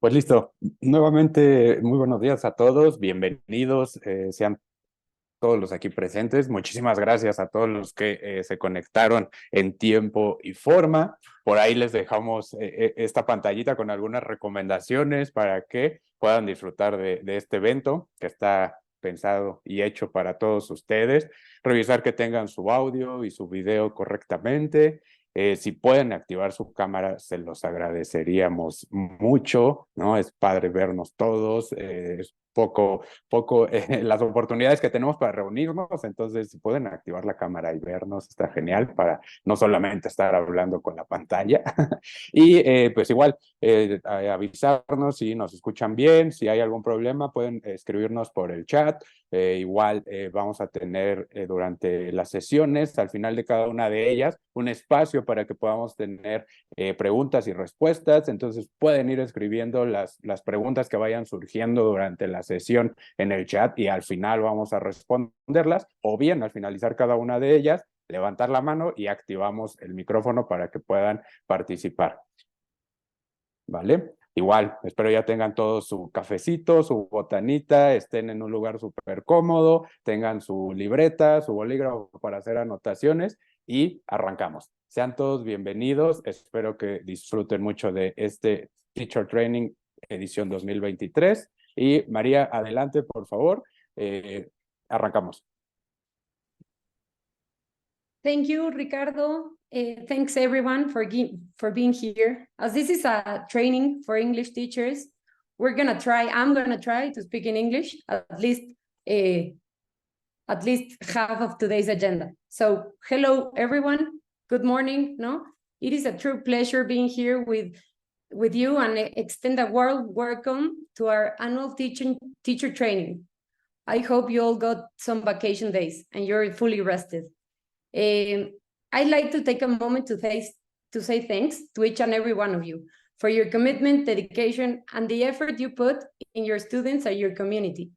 Pues listo. Nuevamente, muy buenos días a todos. Bienvenidos, sean todos los aquí presentes. Muchísimas gracias a todos los que se conectaron en tiempo y forma. Por ahí les dejamos esta pantallita con algunas recomendaciones para que puedan disfrutar de este evento que está pensado y hecho para todos ustedes. Revisar que tengan su audio y su video correctamente. Si pueden activar su cámara, se los agradeceríamos mucho, ¿no? Es padre vernos todos, es poco las oportunidades que tenemos para reunirnos, entonces si pueden activar la cámara y vernos, está genial para no solamente estar hablando con la pantalla. Y pues igual, avisarnos si nos escuchan bien, si hay algún problema, pueden escribirnos por el chat. Igual vamos a tener durante las sesiones, al final de cada una de ellas, un espacio para que podamos tener preguntas y respuestas. Entonces pueden ir escribiendo las preguntas que vayan surgiendo durante la sesión en el chat y al final vamos a responderlas, o bien al finalizar cada una de ellas, levantar la mano y activamos el micrófono para que puedan participar. ¿Vale? Igual, espero ya tengan todos su cafecito, su botanita, estén en un lugar súper cómodo, tengan su libreta, su bolígrafo para hacer anotaciones y arrancamos. Sean todos bienvenidos, espero que disfruten mucho de este Teacher Training edición 2023. Y María, adelante, por favor. Arrancamos. Thank you, Ricardo. Thanks everyone for being here. As this is a training for English teachers, I'm gonna try to speak in English at least half of today's agenda. So hello everyone, good morning. No, it is a true pleasure being here with you and extend a warm welcome to our annual teacher training. I hope you all got some vacation days and you're fully rested. I'd like to take a moment to say thanks to each and every one of you for your commitment, dedication, and the effort you put in your students and your community.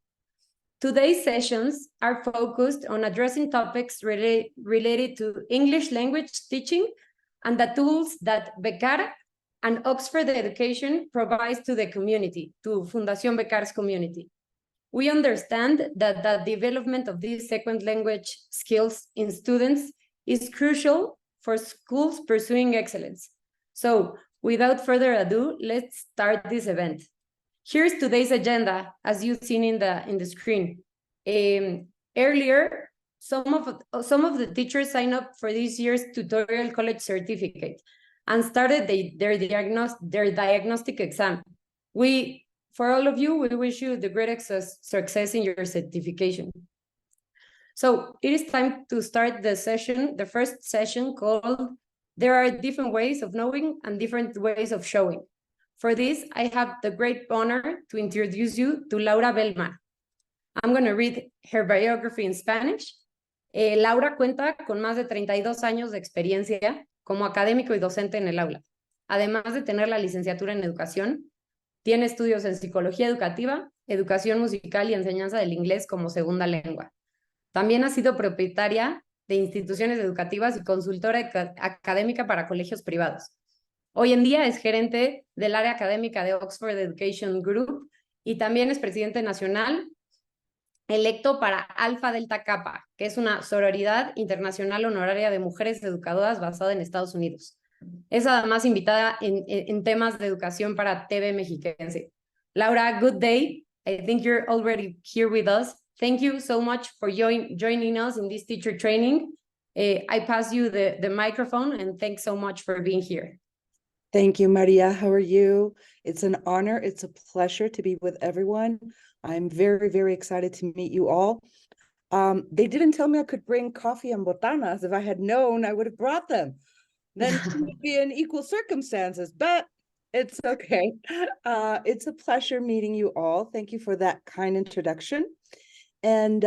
Today's sessions are focused on addressing topics related to English language teaching and the tools that Becar and Oxford Education provides to the community, to Fundación Becar's community. We understand that the development of these second language skills in students is crucial for schools pursuing excellence. So, without further ado, let's start this event. Here's today's agenda, as you've seen in the screen. Earlier, some of the teachers signed up for this year's tutorial college certificate and started their diagnostic exam. For all of you, we wish you the greatest success in your certification. So it is time to start the first session called There Are Different Ways of Knowing and Different Ways of Showing. For this, I have the great honor to introduce you to Laura Belmar. I'm going to read her biography in Spanish. Laura cuenta con más de 32 años de experiencia como académico y docente en el aula. Además de tener la licenciatura en educación, tiene estudios en psicología educativa, educación musical y enseñanza del inglés como segunda lengua. También ha sido propietaria de instituciones educativas y consultora académica para colegios privados. Hoy en día es gerente del área académica de Oxford Education Group y también es presidente nacional electo para Alpha Delta Kappa, que es una sororidad internacional honoraria de mujeres educadoras basada en Estados Unidos. Es además invitada en temas de educación para TV Mexiquense. Laura, good day. I think you're already here with us. Thank you so much for joining us in this teacher training. I pass you the microphone and thanks so much for being here. Thank you, Maria. How are you? It's an honor. It's a pleasure to be with everyone. I'm very, very excited to meet you all. They didn't tell me I could bring coffee and botanas. If I had known, I would have brought them. Then it would be in equal circumstances, but it's okay. It's a pleasure meeting you all. Thank you for that kind introduction. And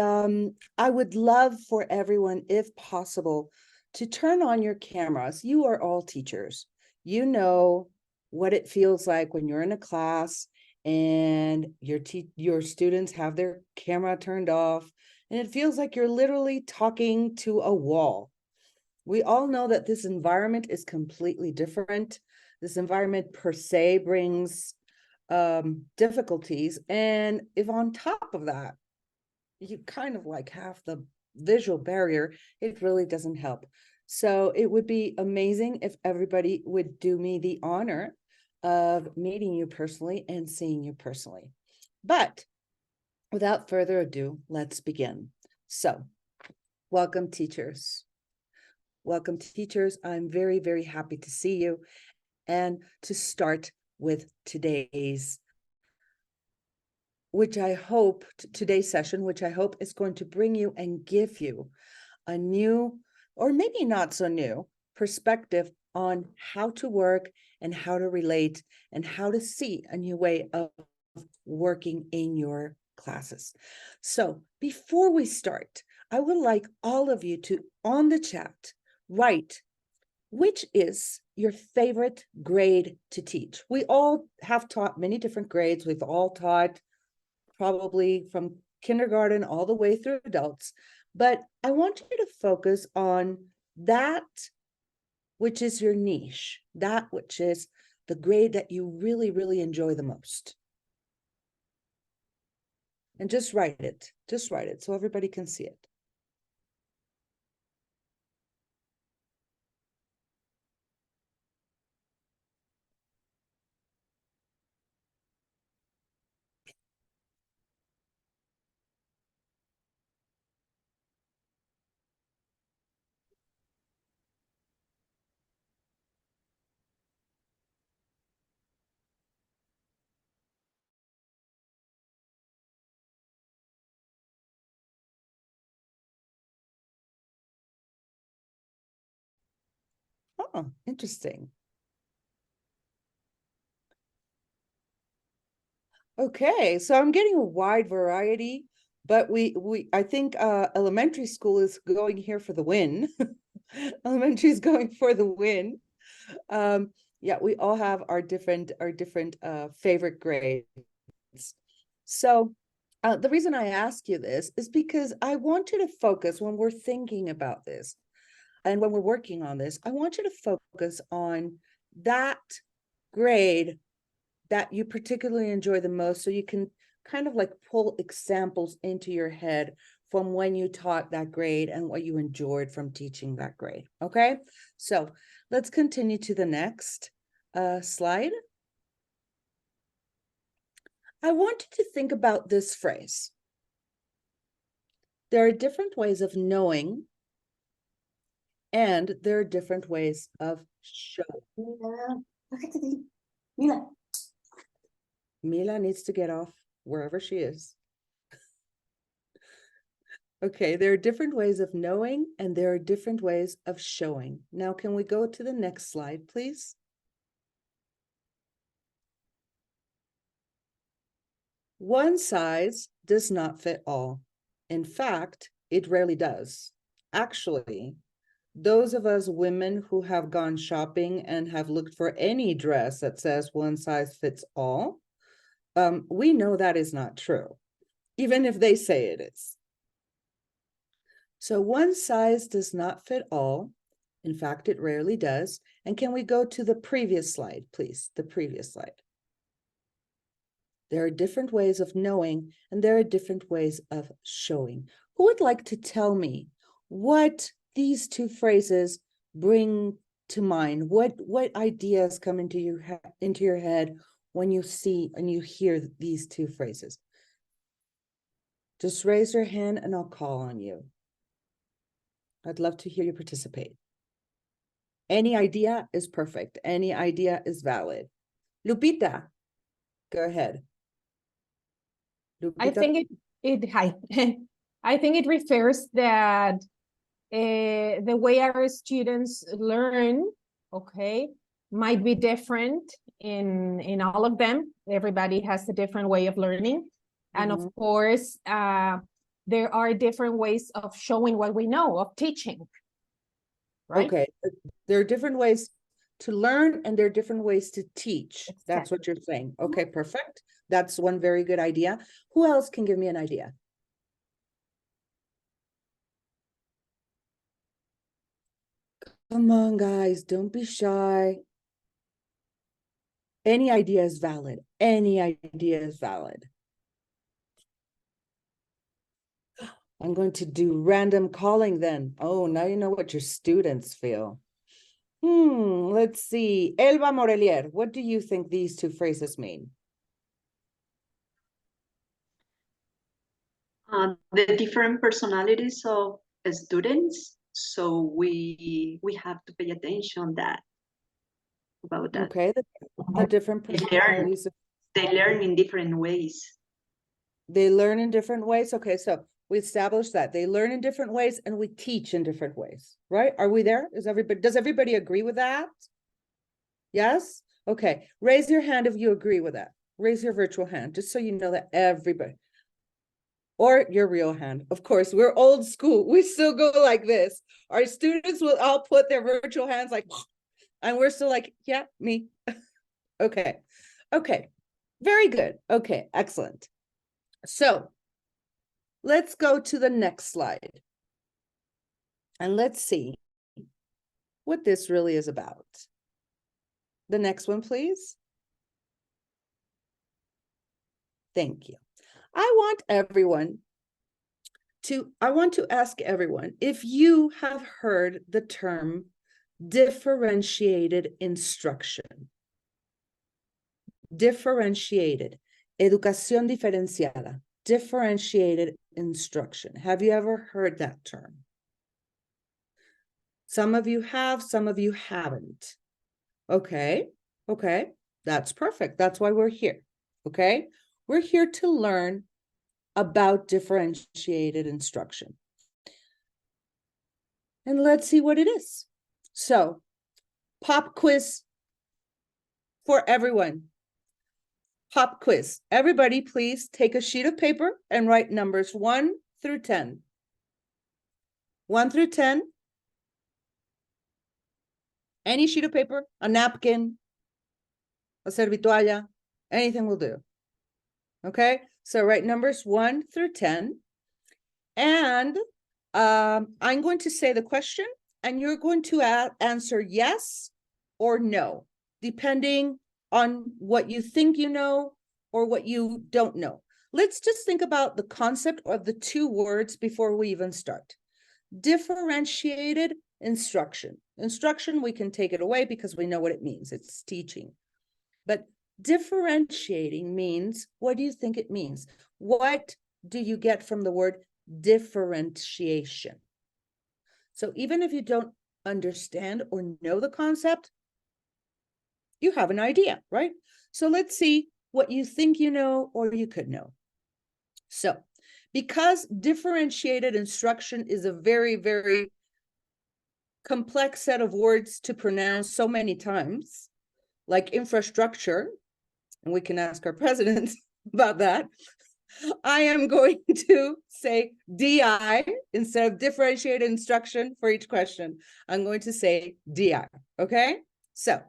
I would love for everyone, if possible, to turn on your cameras. You are all teachers. You know what it feels like when you're in a class and your students have their camera turned off, and it feels like you're literally talking to a wall. We all know that this environment is completely different. This environment per se brings difficulties. And if on top of that, you kind of like have the visual barrier, it really doesn't help. So it would be amazing if everybody would do me the honor of meeting you personally and seeing you personally. But without further ado, let's begin. So, welcome, teachers. Welcome, teachers. I'm very, very happy to see you and to start with today's session, which I hope is going to bring you and give you a new, or maybe not so new, perspective on how to work and how to relate and how to see a new way of working in your classes. So before we start, I would like all of you to, on the chat, write, which is your favorite grade to teach? We all have taught many different grades. We've all taught probably from kindergarten all the way through adults. But I want you to focus on that which is your niche, that which is the grade that you really, really enjoy the most. And just write it so everybody can see it. Oh, interesting. Okay, so I'm getting a wide variety, but I think elementary school is going here for the win. Elementary is going for the win. Yeah, we all have our different favorite grades. So the reason I ask you this is because I want you to focus when we're thinking about this and when we're working on this. I want you to focus on that grade that you particularly enjoy the most, so you can kind of like pull examples into your head from when you taught that grade and what you enjoyed from teaching that grade. Okay, so let's continue to the next slide. I want you to think about this phrase. There are different ways of knowing, and there are different ways of showing. Mila. Mila needs to get off wherever she is. Okay, there are different ways of knowing and there are different ways of showing. Now, can we go to the next slide, please? One size does not fit all. In fact, it rarely does. Actually, those of us women who have gone shopping and have looked for any dress that says one size fits all, we know that is not true, even if they say it is. So one size does not fit all. In fact, it rarely does. And can we go to the previous slide, please? The previous slide. There are different ways of knowing, and there are different ways of showing. Who would like to tell me what these two phrases bring to mind? What ideas come into your head when you see and you hear these two phrases? Just raise your hand and I'll call on you. I'd love to hear you participate. Any idea is perfect. Any idea is valid. Lupita, go ahead. Lupita. I think I think it refers that the way our students learn, okay, might be different in all of them. Everybody has a different way of learning. And of course, there are different ways of showing what we know, of teaching. Right? Okay, there are different ways to learn and there are different ways to teach. Exactly. That's what you're saying. Okay, perfect. That's one very good idea. Who else can give me an idea? Come on, guys, don't be shy. Any idea is valid. Any idea is valid. I'm going to do random calling then. Oh, now you know what your students feel. Let's see. Elba Morelier, what do you think these two phrases mean? The different personalities of students, so we have to pay attention about that. Okay, the different personalities. They learn in different ways. They learn in different ways. Okay, so we established that they learn in different ways and we teach in different ways, right? Are we there? Does everybody agree with that? Yes? Okay, raise your hand if you agree with that. Raise your virtual hand, just so you know that everybody, or your real hand. Of course, we're old school. We still go like this. Our students will all put their virtual hands like, and we're still like, yeah, me. Okay, very good. Okay, excellent. So let's go to the next slide. And let's see what this really is about. The next one, please. Thank you. I want to ask everyone if you have heard the term differentiated instruction. Differentiated, educación diferenciada, differentiated instruction. Have you ever heard that term? Some of you have, some of you haven't. Okay, that's perfect. That's why we're here, okay? We're here to learn about differentiated instruction. And let's see what it is. So, pop quiz for everyone. Pop quiz. Everybody, please take a sheet of paper and write numbers 1 through 10. 1 through 10. Any sheet of paper, a napkin, a servitoalla, anything will do. Okay, so write numbers 1 through 10. And I'm going to say the question, and you're going to answer yes or no, depending on what you think you know or what you don't know. Let's just think about the concept of the two words before we even start. Differentiated instruction. Instruction, we can take it away because we know what it means. It's teaching. But differentiating means, what do you think it means? What do you get from the word differentiation? So even if you don't understand or know the concept, you have an idea, right? So let's see what you think you know or you could know. So because differentiated instruction is a very, very complex set of words to pronounce so many times, like infrastructure, and we can ask our president about that, I am going to say DI instead of differentiated instruction for each question. I'm going to say DI, okay? So,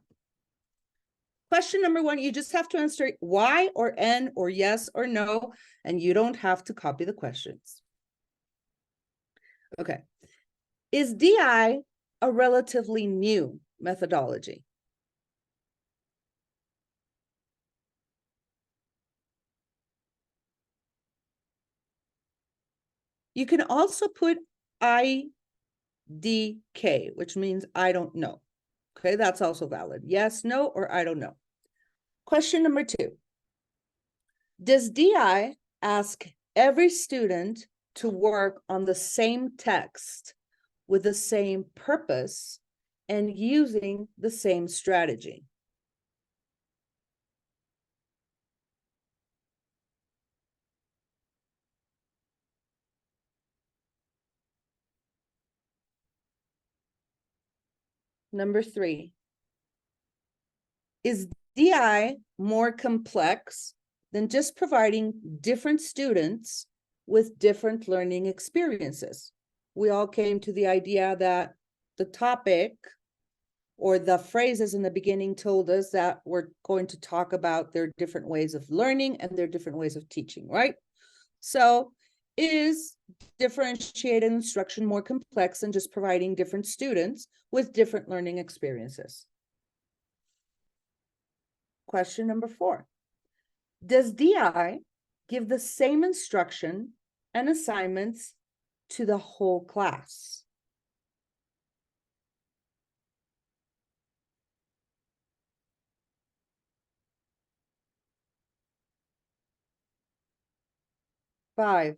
question number 1, you just have to answer Y or N or yes or no, and you don't have to copy the questions. Okay. Is DI a relatively new methodology? You can also put IDK, which means I don't know. Okay, that's also valid. Yes, no, or I don't know. Question number 2. Does DI ask every student to work on the same text with the same purpose and using the same strategy? Number 3, is DI more complex than just providing different students with different learning experiences? We all came to the idea that the topic or the phrases in the beginning told us that we're going to talk about their different ways of learning and their different ways of teaching, right? So is differentiated instruction more complex than just providing different students with different learning experiences? Question number 4. Does DI give the same instruction and assignments to the whole class? Five.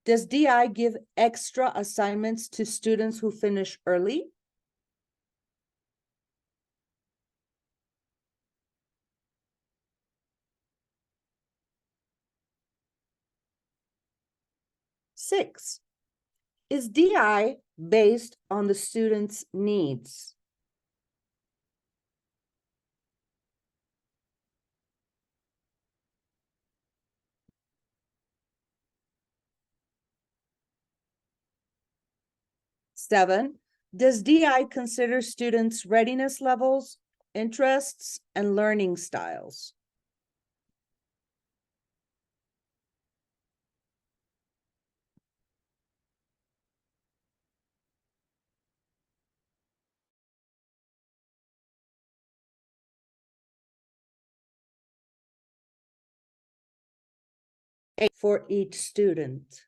Does DI give extra assignments to students who finish early? Six. Is DI based on the student's needs? Seven. Does DI consider students' readiness levels, interests, and learning styles? Eight for each student.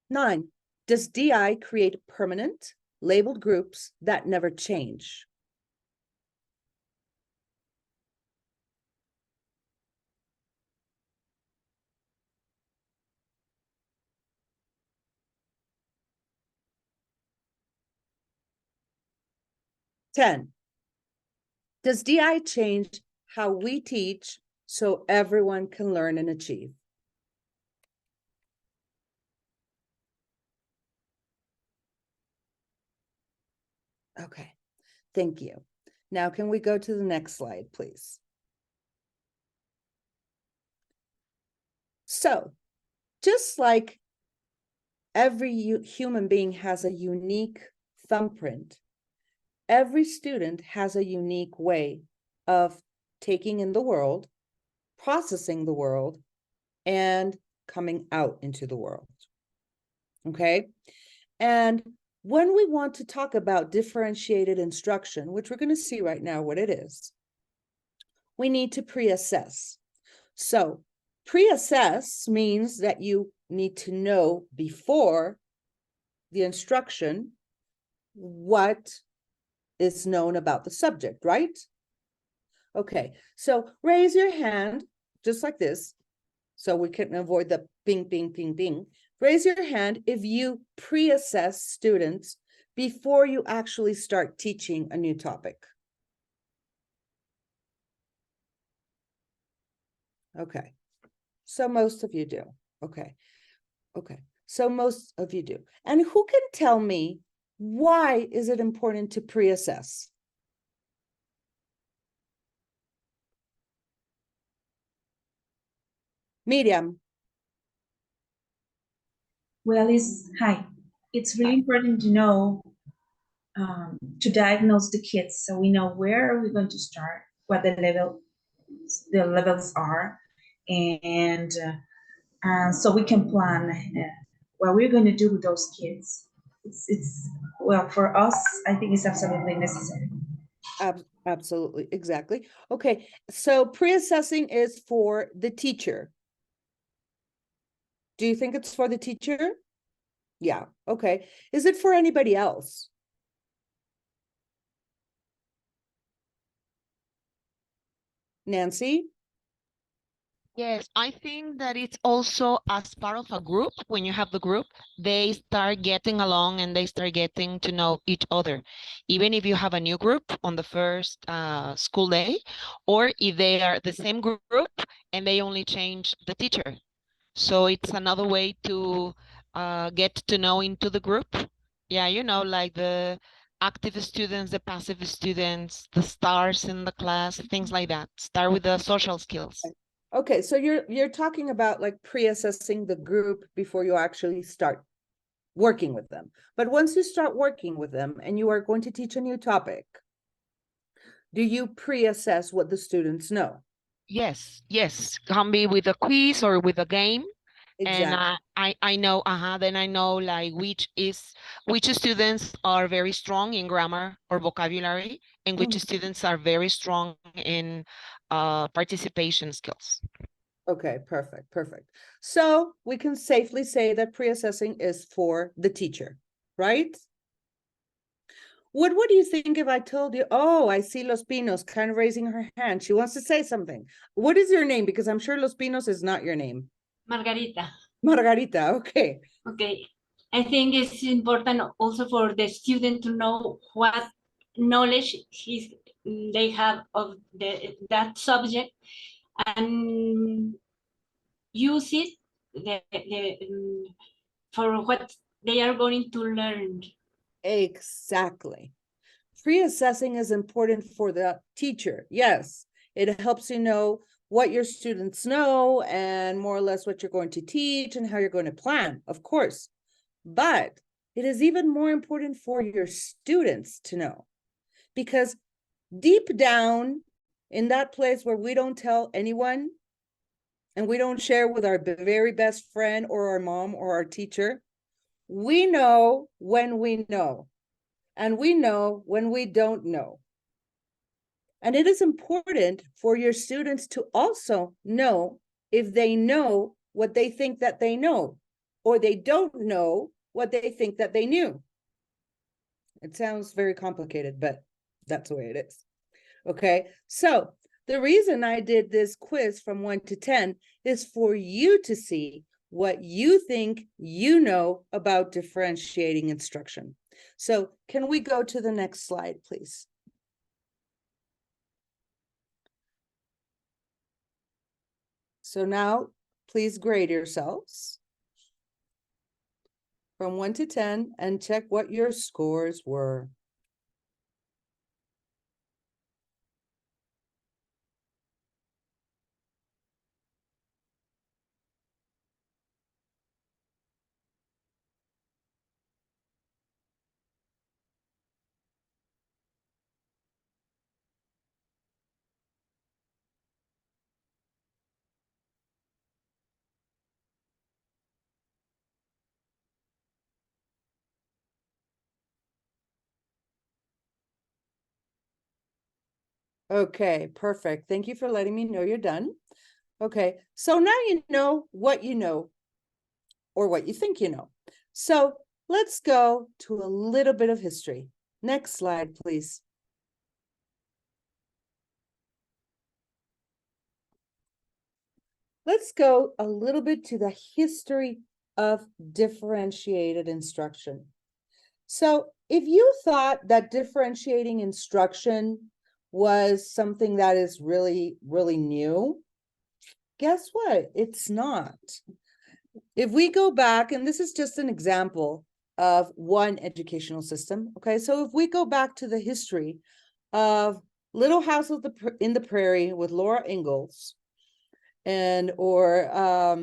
Nine. Does DI create permanent, labeled groups that never change? Ten. Does DI change how we teach so everyone can learn and achieve? Okay, thank you. Now, can we go to the next slide, please? So, just like every human being has a unique thumbprint, every student has a unique way of taking in the world, processing the world, and coming out into the world. Okay? And when we want to talk about differentiated instruction, which we're going to see right now what it is, we need to pre-assess. So pre-assess means that you need to know before the instruction what is known about the subject, right? Okay, so raise your hand just like this, so we can avoid the ping, ping, ping, ping. Raise your hand if you pre-assess students before you actually start teaching a new topic. Okay, so most of you do. Okay, so most of you do. And who can tell me why is it important to pre-assess? Medium. Well, it's really important to know, to diagnose the kids, so we know where are we going to start, what the levels are, and so we can plan what we're going to do with those kids. It's well, for us, I think it's absolutely necessary. Absolutely, exactly. Okay, so pre-assessing is for the teacher. Do you think it's for the teacher? Yeah, okay. Is it for anybody else? Nancy? Yes, I think that it's also as part of a group. When you have the group, they start getting along and they start getting to know each other. Even if you have a new group on the first school day, or if they are the same group and they only change the teacher. So it's another way to get to know into the group. Yeah, you know, like the active students, the passive students, the stars in the class, things like that. Start with the social skills. Okay, so you're talking about like pre-assessing the group before you actually start working with them. But once you start working with them and you are going to teach a new topic, do you pre-assess what the students know? Yes, can be with a quiz or with a game. And Exactly. I know, then I know like which students are very strong in grammar or vocabulary, and which Mhm. students are very strong in participation skills. Okay, perfect, perfect. So we can safely say that pre-assessing is for the teacher, right? What do you think if I told you, oh, I see Los Pinos kind of raising her hand. She wants to say something. What is your name? Because I'm sure Los Pinos is not your name. Margarita. Margarita, okay. Okay. I think it's important also for the student to know what knowledge they have of that subject and use it for what they are going to learn. Exactly. Pre-assessing is important for the teacher. Yes, it helps you know what your students know and more or less what you're going to teach and how you're going to plan, of course. But it is even more important for your students to know, because deep down in that place where we don't tell anyone and we don't share with our very best friend or our mom or our teacher, we know when we know, and we know when we don't know. And it is important for your students to also know if they know what they think that they know, or they don't know what they think that they knew. It sounds very complicated, but that's the way it is. Okay, so the reason I did this quiz from 1 to 10 is for you to see what you think you know about differentiating instruction. So can we go to the next slide, please? So now, please grade yourselves from 1 to 10 and check what your scores were. Okay, perfect. Thank you for letting me know you're done. Okay, so now you know, or what you think you know. So let's go to a little bit of history. Next slide, please. Let's go a little bit to the history of differentiated instruction. So if you thought that differentiating instruction was something that is really, really new, guess what? It's not. If we go back, and this is just an example of one educational system, okay? So if we go back to the history of Little House in the Prairie with Laura Ingalls, or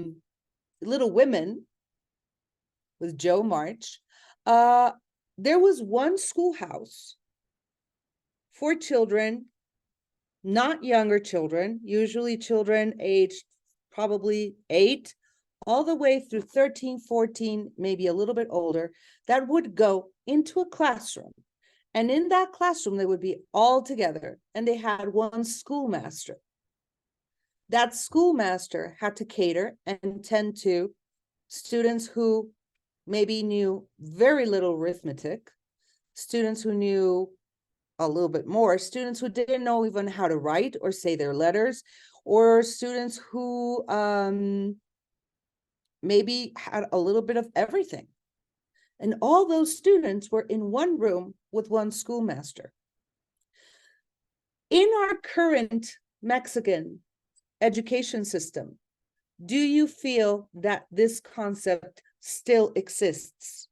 Little Women with Joe March, there was one schoolhouse for children, not younger children, usually children aged probably 8, all the way through 13, 14, maybe a little bit older, that would go into a classroom. And in that classroom, they would be all together, and they had one schoolmaster. That schoolmaster had to cater and tend to students who maybe knew very little arithmetic, students who knew a little bit more, students who didn't know even how to write or say their letters, or students who maybe had a little bit of everything. And all those students were in one room with one schoolmaster. In our current Mexican education system, do you feel that this concept still exists?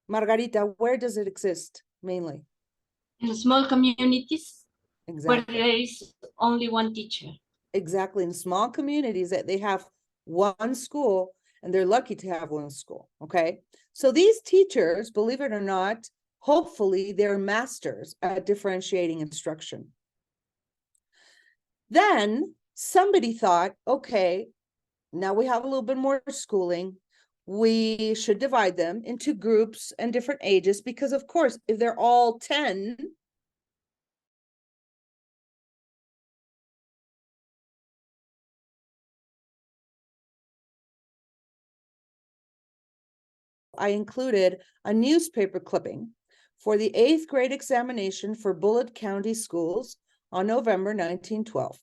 Margarita, where does it exist mainly? In small communities, Exactly. where there is only one teacher. Exactly. In small communities that they have one school, and they're lucky to have one school. Okay. So these teachers, believe it or not, hopefully they're masters at differentiating instruction. Then somebody thought, okay, now we have a little bit more schooling. We should divide them into groups and different ages, because of course, if they're all 10, I included a newspaper clipping for the 8th grade examination for Bullitt County schools on November 1912.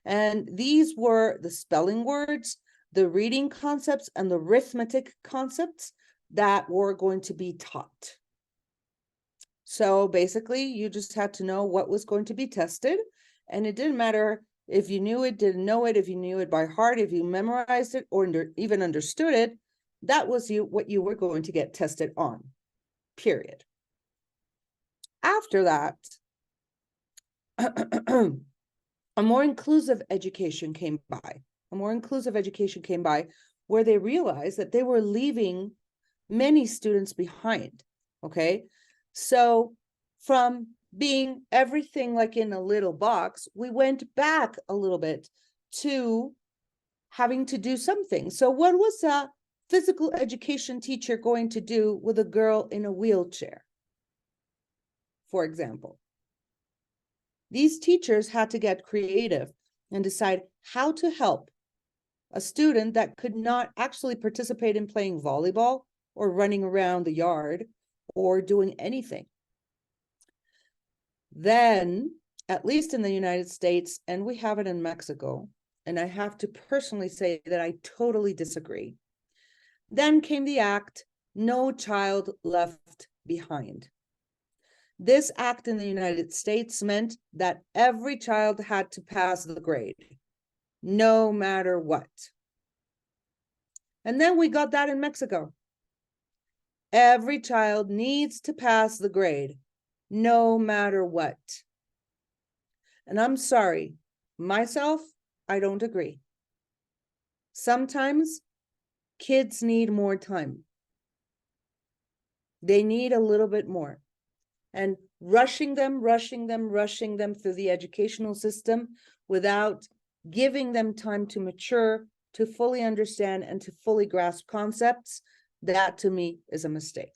And these were the spelling words, the reading concepts, and the arithmetic concepts that were going to be taught. So basically, you just had to know what was going to be tested, and it didn't matter if you knew it, didn't know it, if you knew it by heart, if you memorized it, or even understood it, that was what you were going to get tested on, period. After that, a more inclusive education came by. A more inclusive education came by where they realized that they were leaving many students behind, okay? So from being everything like in a little box, we went back a little bit to having to do something. So what was a physical education teacher going to do with a girl in a wheelchair, for example? These teachers had to get creative and decide how to help a student that could not actually participate in playing volleyball or running around the yard or doing anything. Then, at least in the United States, and we have it in Mexico, and I have to personally say that I totally disagree. Then came the act, No Child Left Behind. This act in the United States meant that every child had to pass the grade, no matter what. And then we got that in Mexico. Every child needs to pass the grade, no matter what. And I'm sorry, myself, I don't agree. Sometimes kids need more time. They need a little bit more. And rushing them through the educational system without giving them time to mature, to fully understand, and to fully grasp concepts, that to me is a mistake.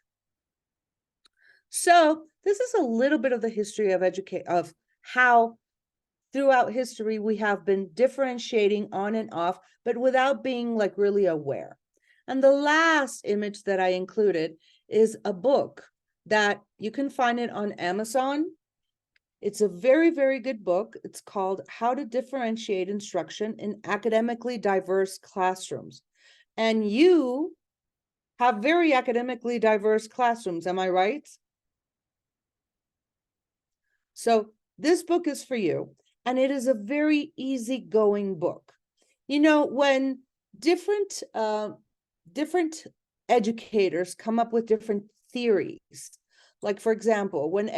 So this is a little bit of the history of how throughout history we have been differentiating on and off, but without being like really aware. And the last image that I included is a book that you can find it on Amazon. It's a very, very good book. It's called How to Differentiate Instruction in Academically Diverse Classrooms. And you have very academically diverse classrooms, am I right? So this book is for you, and it is a very easygoing book. You know, when different educators come up with different theories, like for example, when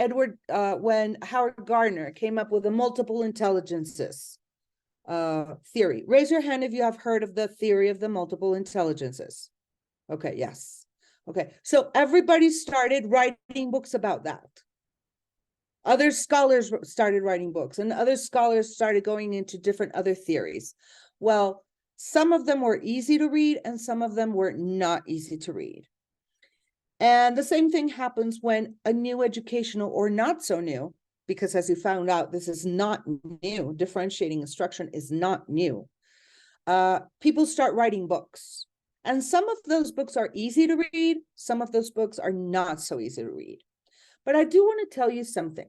Howard Gardner came up with the multiple intelligences theory. Raise your hand if you have heard of the theory of the multiple intelligences. Okay, yes. Okay, so everybody started writing books about that. Other scholars started writing books, and other scholars started going into different other theories. Well, some of them were easy to read, and some of them were not easy to read. And the same thing happens when a new educational, or not so new, because as you found out, this is not new. Differentiating instruction is not new. People start writing books. And some of those books are easy to read. Some of those books are not so easy to read. But I do want to tell you something.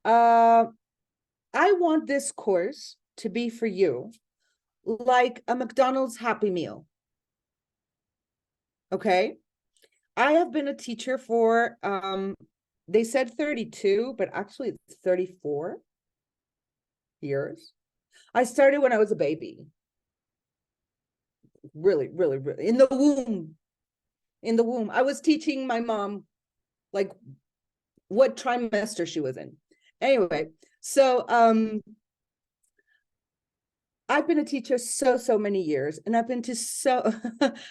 I want this course to be for you like a McDonald's Happy Meal. Okay? I have been a teacher for, they said 32, but actually it's 34 years. I started when I was a baby. Really, really, really, in the womb. In the womb. I was teaching my mom, like, what trimester she was in. Anyway, so I've been a teacher so many years, and I've been to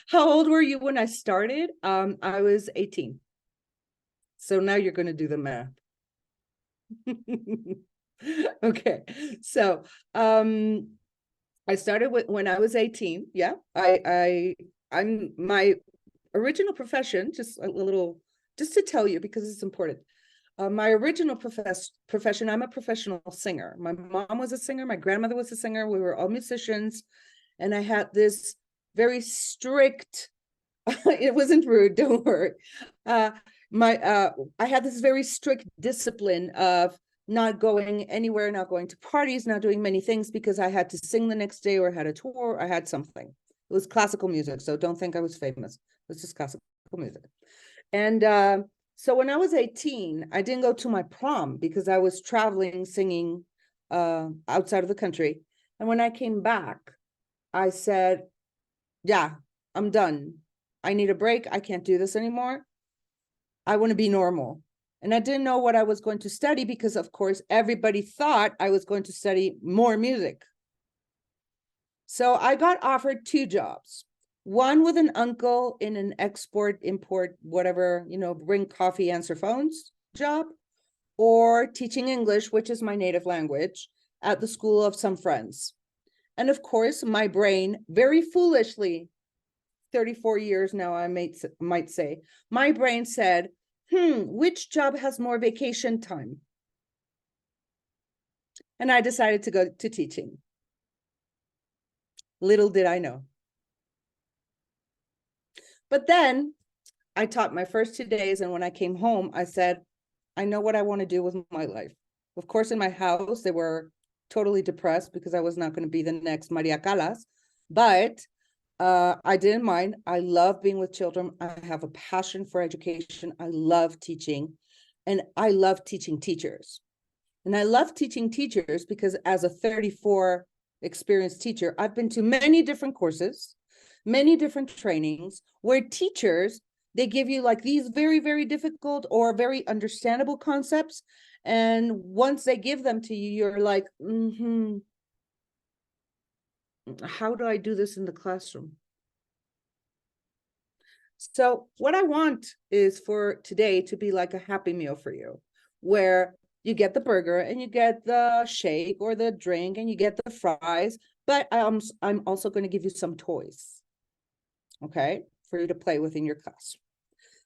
how old were you when I started? I was 18. So now you're going to do the math. Okay, so I started with when I was 18. Yeah, I'm my original profession, just a little, just to tell you because it's important. My original profession, I'm a professional singer. My mom was a singer, my grandmother was a singer, we were all musicians, and I had this very strict, it wasn't rude, don't worry. I had this very strict discipline of not going anywhere, not going to parties, not doing many things because I had to sing the next day or I had a tour, I had something. It was classical music, so don't think I was famous. It was just classical music. And so when I was 18, I didn't go to my prom because I was traveling, singing outside of the country. And when I came back, I said, yeah, I'm done. I need a break. I can't do this anymore. I want to be normal. And I didn't know what I was going to study because, of course, everybody thought I was going to study more music. So I got offered 2 jobs. One with an uncle in an export, import, whatever, bring coffee, answer phones job, or teaching English, which is my native language, at the school of some friends. And of course, my brain, very foolishly, 34 years now, I might say, my brain said, which job has more vacation time? And I decided to go to teaching. Little did I know. But then I taught my first 2 days, and when I came home, I said, I know what I want to do with my life. Of course, in my house, they were totally depressed because I was not going to be the next Maria Callas, but I didn't mind. I love being with children. I have a passion for education. I love teaching, and I love teaching teachers. And I love teaching teachers because as a 34 experienced teacher, I've been to many different courses, many different trainings where teachers, they give you like these very, very difficult or very understandable concepts. And once they give them to you, you're like, how do I do this in the classroom? So what I want is for today to be like a happy meal for you, where you get the burger and you get the shake or the drink and you get the fries, but I'm also going to give you some toys, okay, for you to play with in your class.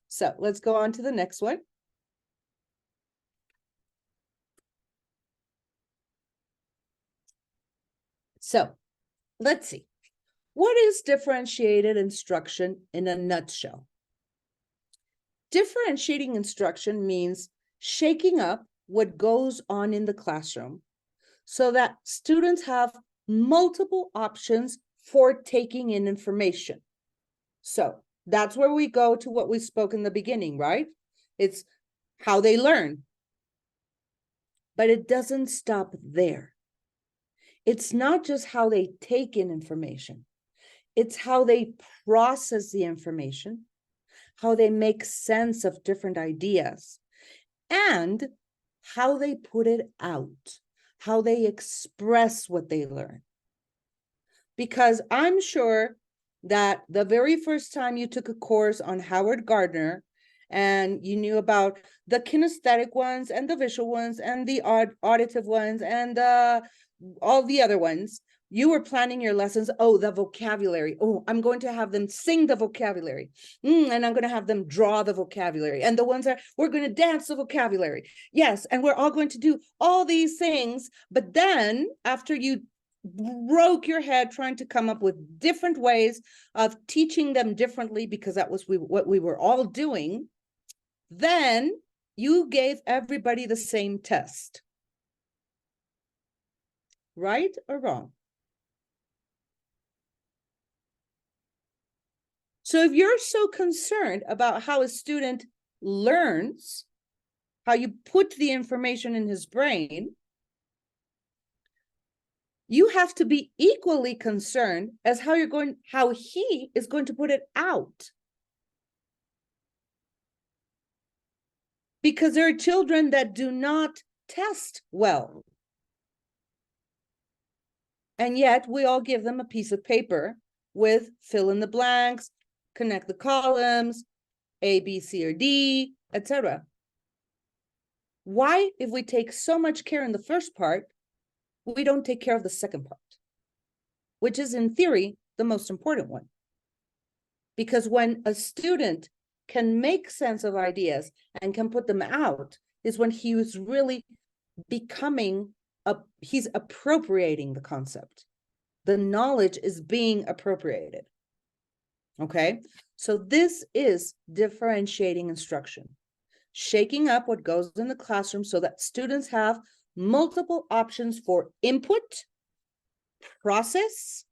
So let's go on to the next one. So let's see. What is differentiated instruction in a nutshell? Differentiating instruction means shaking up what goes on in the classroom so that students have multiple options for taking in information. So that's where we go to what we spoke in the beginning, right? It's how they learn. But it doesn't stop there. It's not just how they take in information. It's how they process the information, how they make sense of different ideas, and how they put it out, how they express what they learn. Because I'm sure that the very first time you took a course on Howard Gardner and you knew about the kinesthetic ones and the visual ones and the auditive ones and all the other ones, you were planning your lessons. Oh, the vocabulary. Oh, I'm going to have them sing the vocabulary. And I'm going to have them draw the vocabulary. And the ones that we're going to dance the vocabulary. Yes, and we're all going to do all these things. But then after you broke your head trying to come up with different ways of teaching them differently, because that was what we were all doing, then you gave everybody the same test. Right or wrong? So if you're so concerned about how a student learns, how you put the information in his brain, you have to be equally concerned as how he is going to put it out. Because there are children that do not test well. And yet we all give them a piece of paper with fill in the blanks, connect the columns, A, B, C, or D, etc. Why, if we take so much care in the first part, we don't take care of the second part? which is in theory the most important one. Because when a student can make sense of ideas and can put them out, is when he is really becoming, he's appropriating the concept. The knowledge is being appropriated. Okay, so this is differentiating instruction, shaking up what goes in the classroom so that students have multiple options for input, process,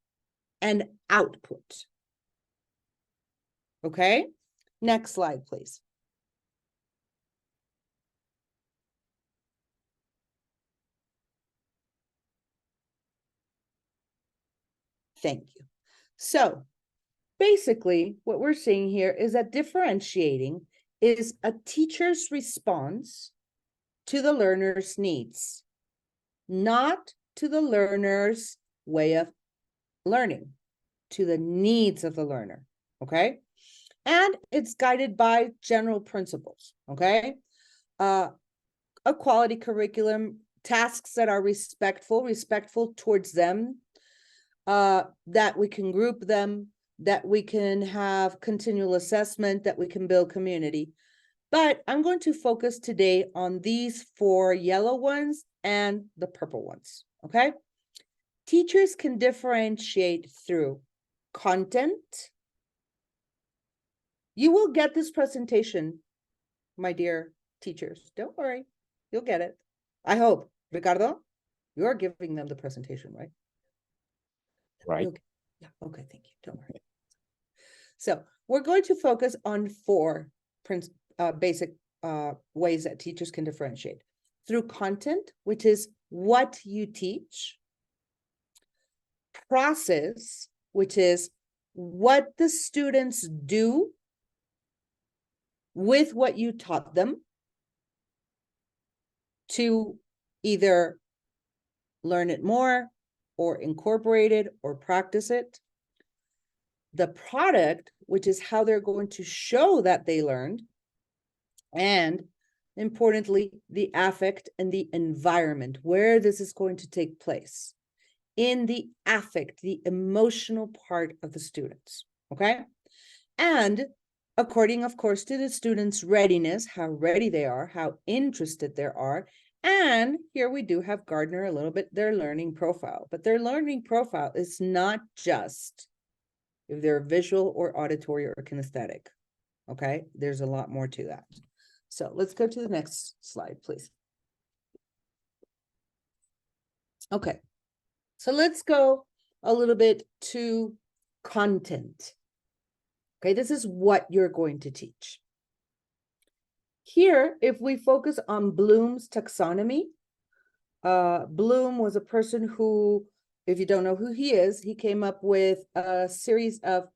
and output. Okay, next slide, please. Thank you. So basically, what we're seeing here is that differentiating is a teacher's response to the learner's needs, not to the learner's way of learning, to the needs of the learner, okay? And it's guided by general principles, okay? A quality curriculum, tasks that are respectful towards them, that we can group them, that we can have continual assessment, that we can build community. But I'm going to focus today on these 4 yellow ones and the purple ones, okay? Teachers can differentiate through content. You will get this presentation, my dear teachers. Don't worry, you'll get it. I hope. Ricardo, you're giving them the presentation, right? Right. Okay. Yeah, okay, thank you. Don't worry. So we're going to focus on 4 basic ways that teachers can differentiate. Through content, which is what you teach. Process, which is what the students do with what you taught them to either learn it more or incorporate it or practice it. The product, which is how they're going to show that they learned. And importantly, the affect and the environment, where this is going to take place. In the affect, the emotional part of the students, okay? And according, of course, to the students' readiness, how ready they are, how interested they are. And here we do have Gardner a little bit, their learning profile. But their learning profile is not just if they're visual or auditory or kinesthetic, okay? There's a lot more to that. So let's go to the next slide, please. Okay, so let's go a little bit to content. Okay, this is what you're going to teach. Here, if we focus on Bloom's taxonomy, Bloom was a person who, if you don't know who he is, he came up with a series of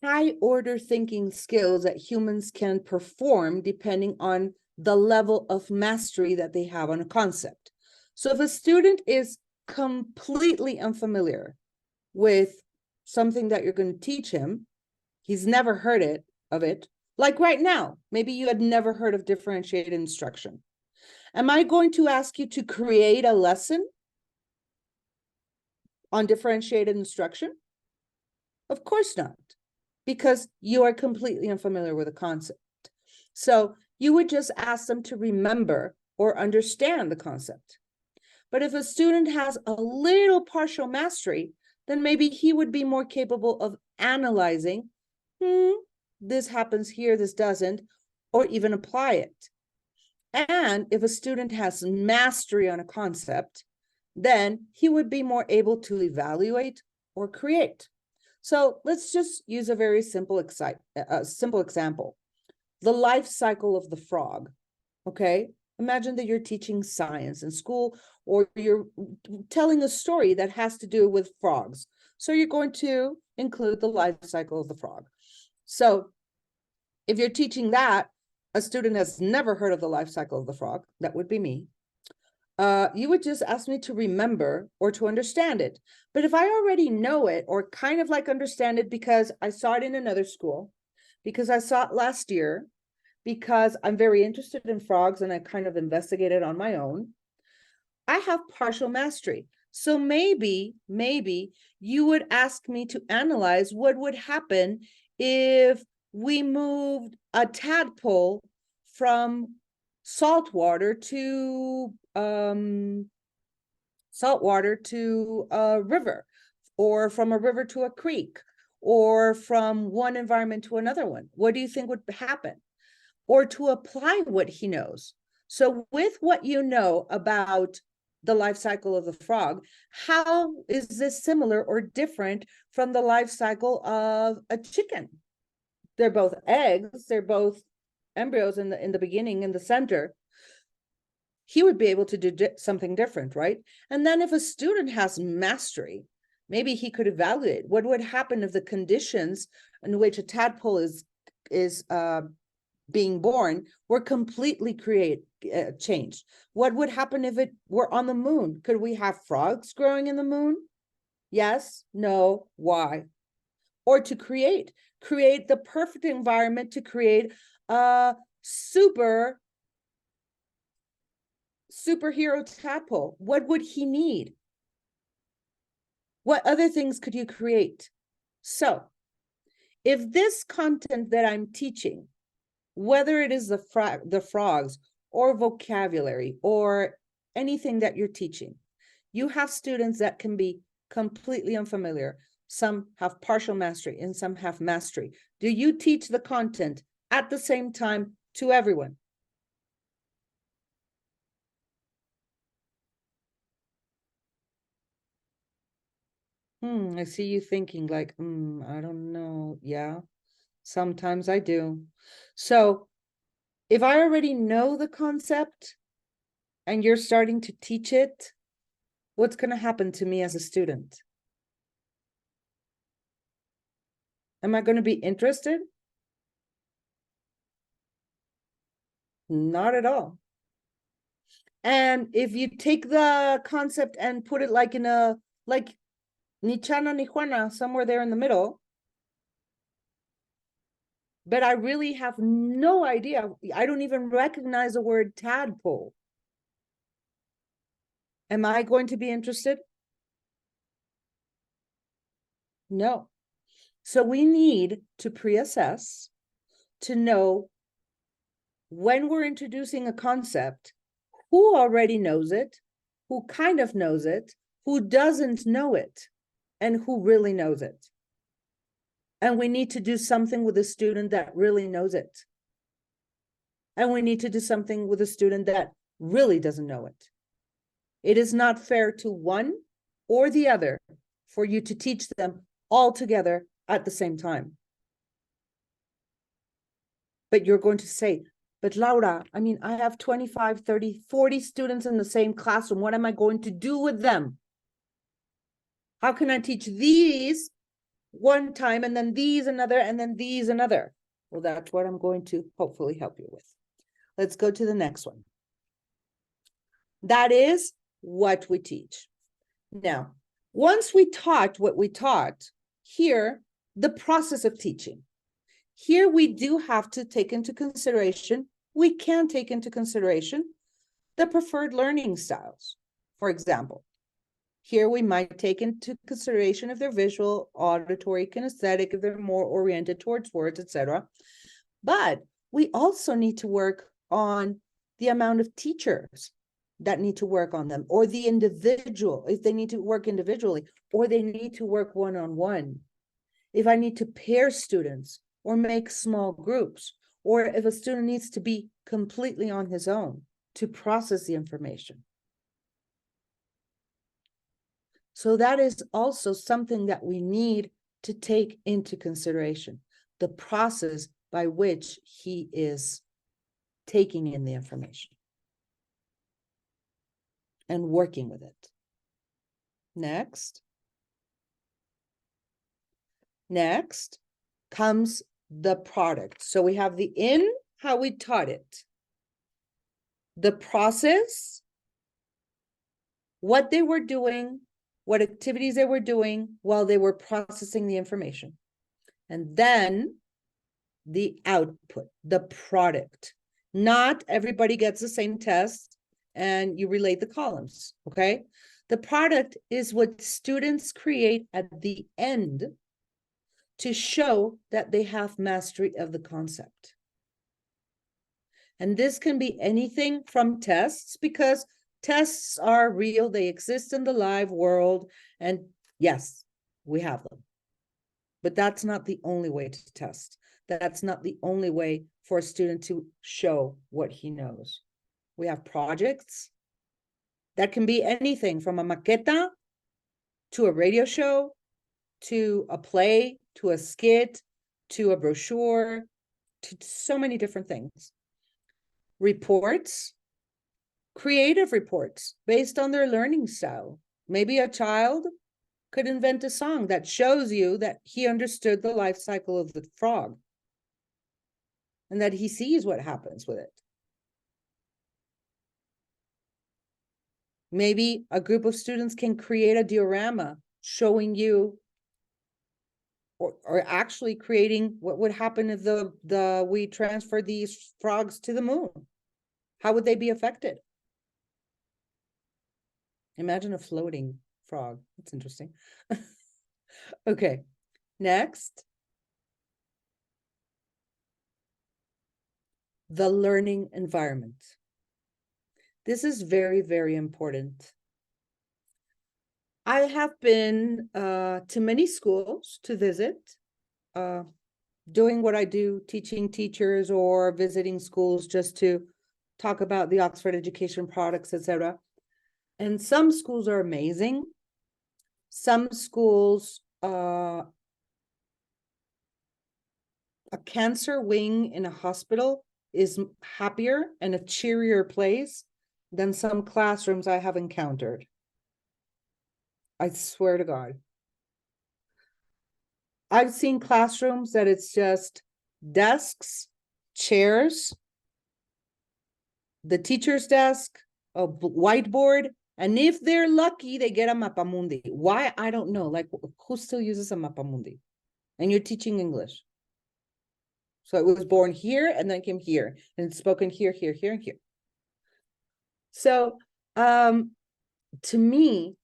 high order thinking skills that humans can perform depending on the level of mastery that they have on a concept. So if a student is completely unfamiliar with something that you're going to teach him, he's never heard of it, like right now, maybe you had never heard of differentiated instruction. Am I going to ask you to create a lesson on differentiated instruction? Of course not, because you are completely unfamiliar with the concept. So you would just ask them to remember or understand the concept. But if a student has a little partial mastery, then maybe he would be more capable of analyzing, this happens here, this doesn't, or even apply it. And if a student has mastery on a concept, then he would be more able to evaluate or create. So let's just use a very simple example. The life cycle of the frog, okay? Imagine that you're teaching science in school, or you're telling a story that has to do with frogs. So you're going to include the life cycle of the frog. So if you're teaching that, a student has never heard of the life cycle of the frog, that would be me. You would just ask me to remember or to understand it. But if I already know it, or kind of like understand it because I saw it in another school, because I saw it last year, because I'm very interested in frogs and I kind of investigated on my own, I have partial mastery. So maybe you would ask me to analyze what would happen if we moved a tadpole from saltwater to a river, or from a river to a creek, or from one environment to another one. What do you think would happen? Or to apply what he knows. So with what you know about the life cycle of the frog, how is this similar or different from the life cycle of a chicken? They're both eggs, they're both embryos in the beginning, in the center. He would be able to do something different, right? And then if a student has mastery, maybe he could evaluate what would happen if the conditions in which a tadpole is being born were completely changed. What would happen if it were on the moon? Could we have frogs growing in the moon? Yes, no, why? Or to create the perfect environment to create a superhero tadpole. What would he need? What other things could you create? So if this content that I'm teaching, whether it is the frogs or vocabulary or anything that you're teaching, you have students that can be completely unfamiliar. Some have partial mastery and some have mastery. Do you teach the content at the same time to everyone? I see you thinking like, I don't know. Yeah, sometimes I do. So if I already know the concept and you're starting to teach it, what's going to happen to me as a student? Am I going to be interested? Not at all. And if you take the concept and put it like in a, like ni Chana ni Juana, somewhere there in the middle, but I really have no idea. I don't even recognize the word tadpole. Am I going to be interested? No. So we need to pre-assess to know when we're introducing a concept, who already knows it, who kind of knows it, who doesn't know it, and who really knows it. And we need to do something with a student that really knows it. And we need to do something with a student that really doesn't know it. It is not fair to one or the other for you to teach them all together at the same time. But you're going to say, but Laura, I mean, I have 25, 30, 40 students in the same classroom. What am I going to do with them? How can I teach these one time and then these another and then these another? Well, that's what I'm going to hopefully help you with. Let's go to the next one. That is what we teach. Now, once we taught what we taught, here, the process of teaching. Here we do have to take into consideration, we can take into consideration the preferred learning styles. For example, here we might take into consideration if they're visual, auditory, kinesthetic, if they're more oriented towards words, etc. But we also need to work on the amount of teachers that need to work on them, or the individual, if they need to work individually, or they need to work one-on-one. If I need to pair students or make small groups, or if a student needs to be completely on his own to process the information. So that is also something that we need to take into consideration, the process by which he is taking in the information and working with it. Next comes the product. So we have the how we taught it, the process, what they were doing, what activities they were doing while they were processing the information, and then the output, the product. Not everybody gets the same test and you relate the columns, okay? The product is what students create at the end to show that they have mastery of the concept. And this can be anything from tests, because tests are real, they exist in the live world, and yes, we have them. But that's not the only way to test. That's not the only way for a student to show what he knows. We have projects that can be anything from a maqueta to a radio show, to a play, to a skit, to a brochure, to so many different things. Reports, creative reports based on their learning style. Maybe a child could invent a song that shows you that he understood the life cycle of the frog and that he sees what happens with it. Maybe a group of students can create a diorama showing you, or actually creating what would happen if we transfer these frogs to the moon. How would they be affected? Imagine a floating frog. That's interesting. Okay, next. The learning environment. This is very, very important. I have been to many schools to visit, doing what I do, teaching teachers or visiting schools just to talk about the Oxford education products, etc. And some schools are amazing. Some schools, a cancer wing in a hospital is happier and a cheerier place than some classrooms I have encountered. I swear to God. I've seen classrooms that it's just desks, chairs, the teacher's desk, a whiteboard, and if they're lucky, they get a mapamundi. Why? I don't know. Like, who still uses a mapamundi? And you're teaching English. So it was born here and then came here, and it's spoken here, here, here, and here. So to me,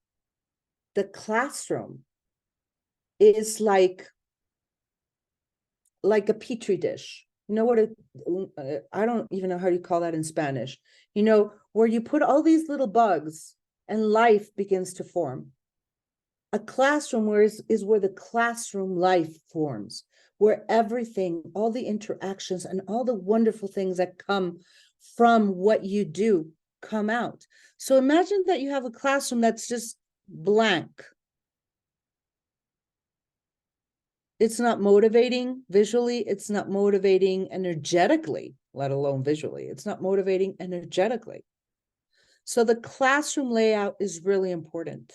the classroom is like a petri dish. You know what I don't even know how you call that in Spanish. You know, where you put all these little bugs and life begins to form. A classroom is where the classroom life forms, where everything, all the interactions and all the wonderful things that come from what you do come out. So imagine that you have a classroom that's just blank. It's not motivating visually. It's not motivating energetically, let alone visually. It's not motivating energetically. So the classroom layout is really important.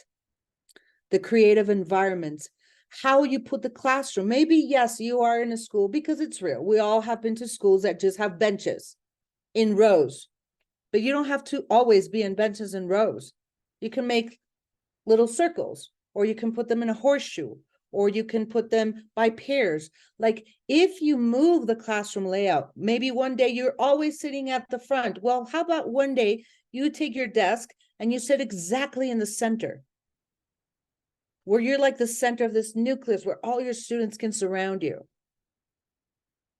The creative environment, how you put the classroom. Maybe, yes, you are in a school, because it's real. We all have been to schools that just have benches in rows, but you don't have to always be in benches and rows. You can make little circles, or you can put them in a horseshoe, or you can put them by pairs. Like, if you move the classroom layout, maybe one day you're always sitting at the front. Well, how about one day you take your desk and you sit exactly in the center, where you're like the center of this nucleus where all your students can surround you.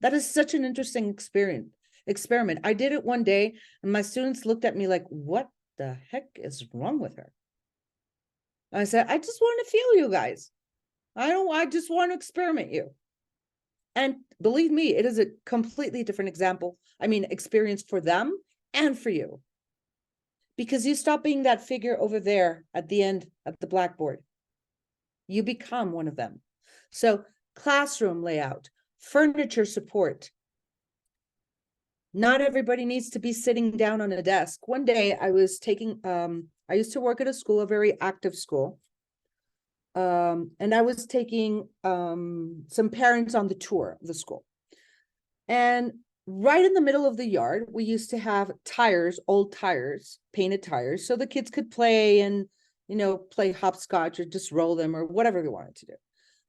That is such an interesting experiment. I did it one day and my students looked at me like, what the heck is wrong with her? I said, I just want to feel you guys. I just want to experiment you. And believe me, it is a completely different experience for them and for you. Because you stop being that figure over there at the end of the blackboard. You become one of them. So classroom layout, furniture support. Not everybody needs to be sitting down on a desk. One day I was taking, I used to work at a school, a very active school. And I was taking some parents on the tour of the school. And right in the middle of the yard, we used to have tires, old tires, painted tires, so the kids could play and, play hopscotch or just roll them or whatever they wanted to do.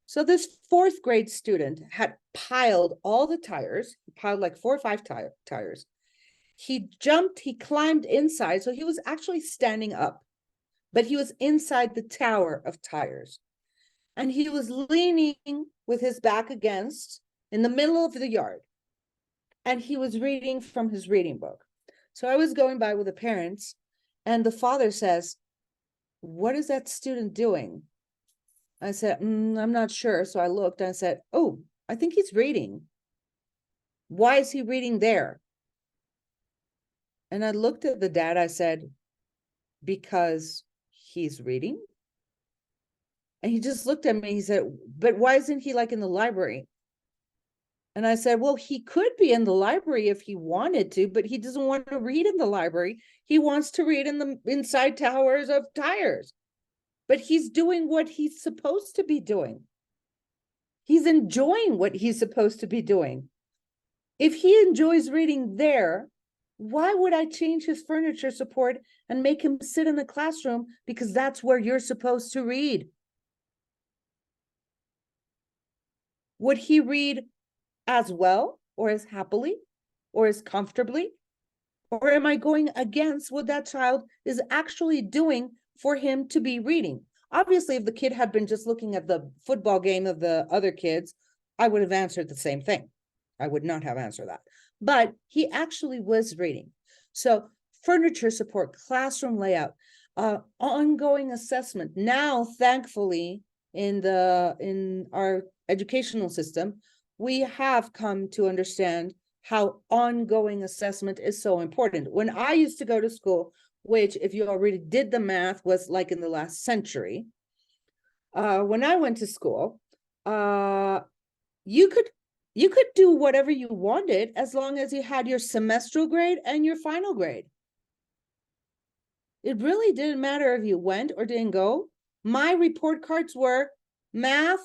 So this 4th grade student had piled all the tires, piled like 4 or 5 tires. He jumped, he climbed inside. So he was actually standing up but he was inside the tower of tires. And he was leaning with his back against in the middle of the yard. And he was reading from his reading book. So I was going by with the parents, and the father says, "What is that student doing?" I said, "I'm not sure." So I looked and I said, "Oh, I think he's reading. Why is he reading there?" And I looked at the dad, I said, "Because he's reading?" And he just looked at me, he said, "But why isn't he like in the library?" And I said, "Well, he could be in the library if he wanted to, but he doesn't want to read in the library. He wants to read in the inside towers of tires. But he's doing what he's supposed to be doing. He's enjoying what he's supposed to be doing. If he enjoys reading there, why would I change his furniture support and make him sit in the classroom because that's where you're supposed to read? Would he read as well, or as happily, or as comfortably? Or am I going against what that child is actually doing for him to be reading? Obviously, if the kid had been just looking at the football game of the other kids, I would have answered the same thing. I would not have answered that. But he actually was reading. So furniture support, classroom layout, ongoing assessment. Now, thankfully, in our educational system, we have come to understand how ongoing assessment is so important. When I used to go to school, which if you already did the math was like in the last century, when I went to school, you could do whatever you wanted as long as you had your semestral grade and your final grade. It really didn't matter if you went or didn't go. My report cards were math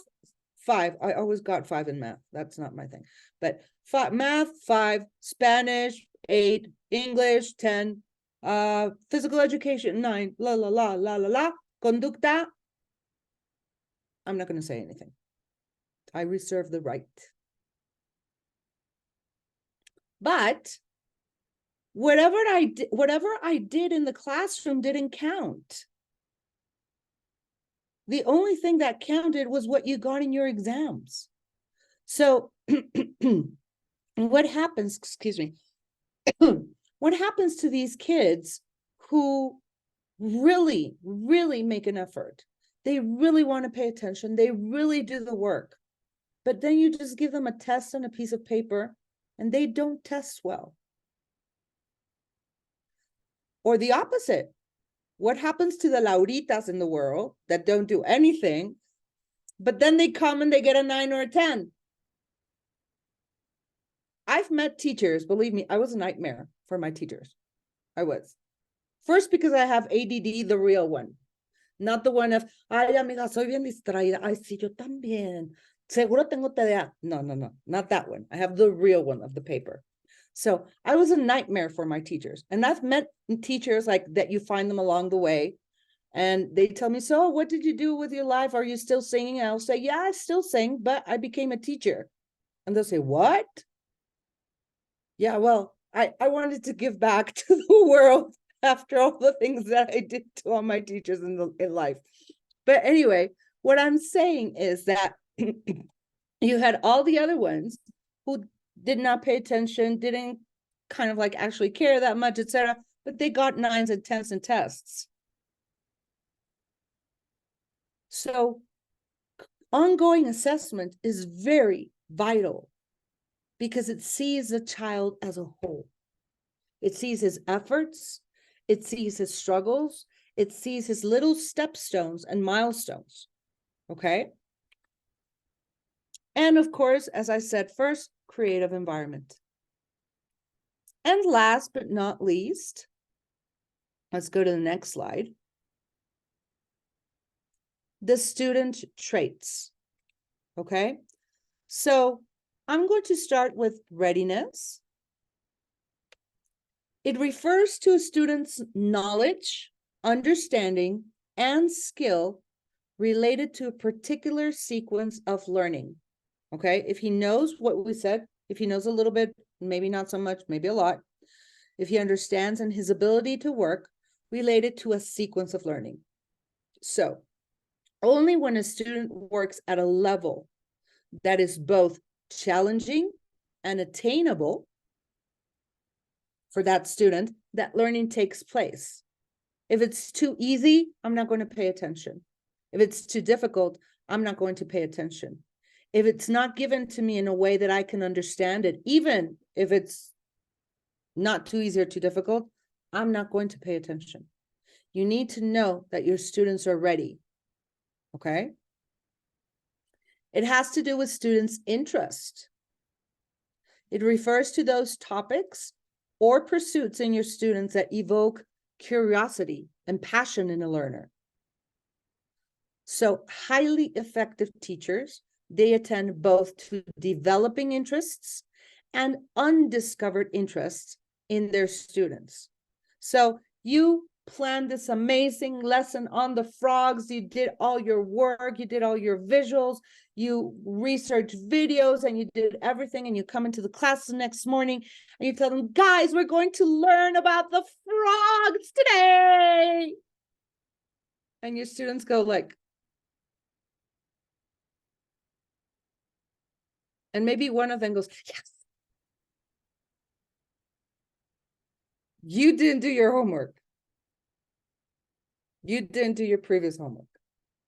5. I always got 5 in math. That's not my thing. But math 5, Spanish 8, English 10, physical education 9, la la la la la la, conducta. I'm not going to say anything. I reserve the right. But whatever I did in the classroom didn't count. The only thing that counted was what you got in your exams. So what happens, excuse me, what happens to these kids who really, really make an effort? They really want to pay attention. They really do the work. But then you just give them a test on a piece of paper and they don't test well. Or the opposite. What happens to the Lauritas in the world that don't do anything, but then they come and they get a 9 or a 10? I've met teachers, believe me, I was a nightmare for my teachers. I was. First, because I have ADD, the real one. Not the one of, ay, amiga, soy bien distraída. Ay, sí, yo también. Seguro tengo TDA. No, not that one. I have the real one of the paper. So I was a nightmare for my teachers. And I've met teachers like that, you find them along the way. And they tell me, so what did you do with your life? Are you still singing? And I'll say, yeah, I still sing, but I became a teacher. And they'll say, what? Yeah, well, I wanted to give back to the world after all the things that I did to all my teachers in life. But anyway, what I'm saying is that you had all the other ones who did not pay attention, didn't kind of like actually care that much, etc. But they got 9s and 10s in tests. So ongoing assessment is very vital because it sees the child as a whole. It sees his efforts, it sees his struggles, it sees his little stepstones and milestones, okay? And of course, as I said first, creative environment. And last but not least, let's go to the next slide. The student traits, okay? So I'm going to start with readiness. It refers to a student's knowledge, understanding, and skill related to a particular sequence of learning. Okay, if he knows what we said, if he knows a little bit, maybe not so much, maybe a lot, if he understands and his ability to work related to a sequence of learning. So only when a student works at a level that is both challenging and attainable for that student, that learning takes place. If it's too easy, I'm not going to pay attention. If it's too difficult, I'm not going to pay attention. If it's not given to me in a way that I can understand it, even if it's not too easy or too difficult, I'm not going to pay attention. You need to know that your students are ready, okay? It has to do with students' interest. It refers to those topics or pursuits in your students that evoke curiosity and passion in a learner. So highly effective teachers, they attend both to developing interests and undiscovered interests in their students. So you planned this amazing lesson on the frogs, you did all your work, you did all your visuals, you researched videos, and you did everything, and you come into the class the next morning and you tell them, guys, we're going to learn about the frogs today. And your students go like, and maybe one of them goes, yes. You didn't do your homework. You didn't do your previous homework.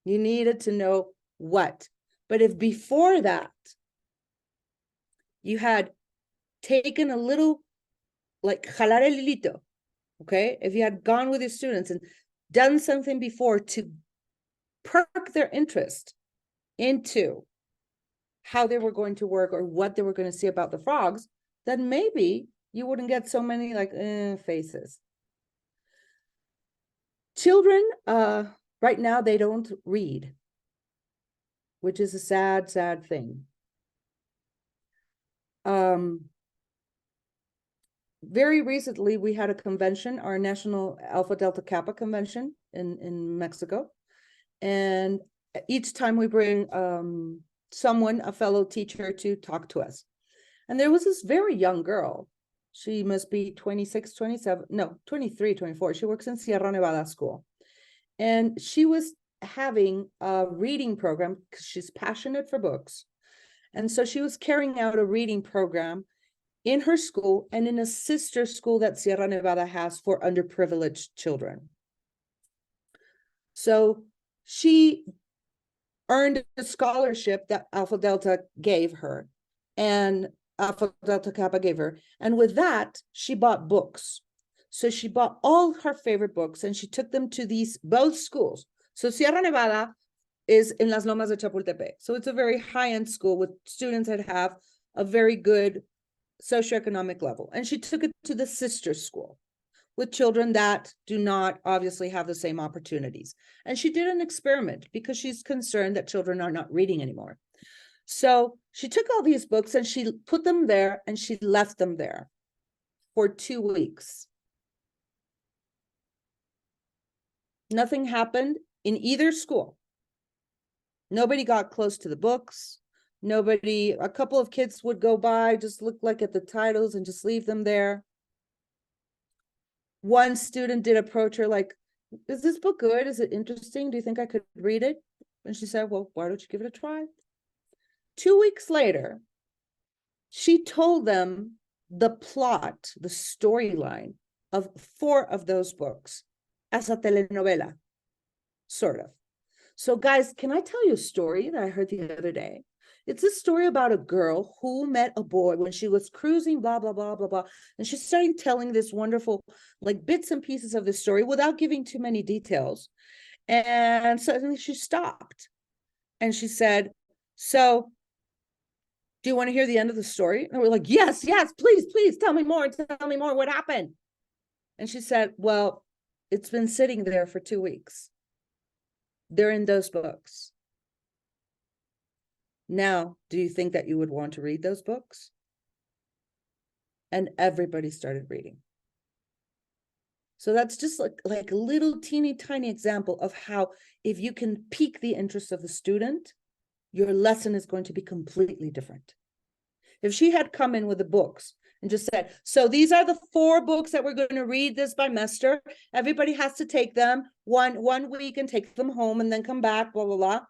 You needed to know what. But if before that, you had taken a little, like, jalar el hilito, okay? If you had gone with your students and done something before to perk their interest into how they were going to work or what they were going to see about the frogs, then maybe you wouldn't get so many like faces. Children, right now, they don't read, which is a sad, sad thing. Very recently, we had a convention, our National Alpha Delta Kappa convention in Mexico. And each time we bring someone, a fellow teacher, to talk to us. And there was this very young girl. She must be 26, 27, no, 23, 24. She works in Sierra Nevada school. And she was having a reading program because she's passionate for books. And so she was carrying out a reading program in her school and in a sister school that Sierra Nevada has for underprivileged children. So she earned a scholarship that Alpha Delta gave her, and Alpha Delta Kappa gave her. And with that, she bought books. So she bought all her favorite books and she took them to both schools. So Sierra Nevada is in Las Lomas de Chapultepec. So it's a very high-end school with students that have a very good socioeconomic level. And she took it to the sister school with children that do not obviously have the same opportunities. And she did an experiment because she's concerned that children are not reading anymore. So she took all these books and she put them there and she left them there for 2 weeks. Nothing happened in either school. Nobody got close to the books. A couple of kids would go by, just look like at the titles and just leave them there. One student did approach her like, is this book good? Is it interesting? Do you think I could read it? And she said, well, why don't you give it a try? 2 weeks later, she told them the plot, the storyline of 4 of those books as a telenovela, sort of. So guys, can I tell you a story that I heard the other day? It's a story about a girl who met a boy when she was cruising, blah, blah, blah, blah, blah. And she started telling this wonderful, like, bits and pieces of the story without giving too many details. And suddenly she stopped. And she said, so, do you want to hear the end of the story? And we're like, yes, please, tell me more, what happened? And she said, well, it's been sitting there for 2 weeks. They're in those books. Now, do you think that you would want to read those books? And everybody started reading. So that's just like a little teeny tiny example of how if you can pique the interest of the student, your lesson is going to be completely different. If she had come in with the books and just said, so these are the 4 books that we're going to read this bimester. Everybody has to take them one week and take them home and then come back, blah, blah, blah.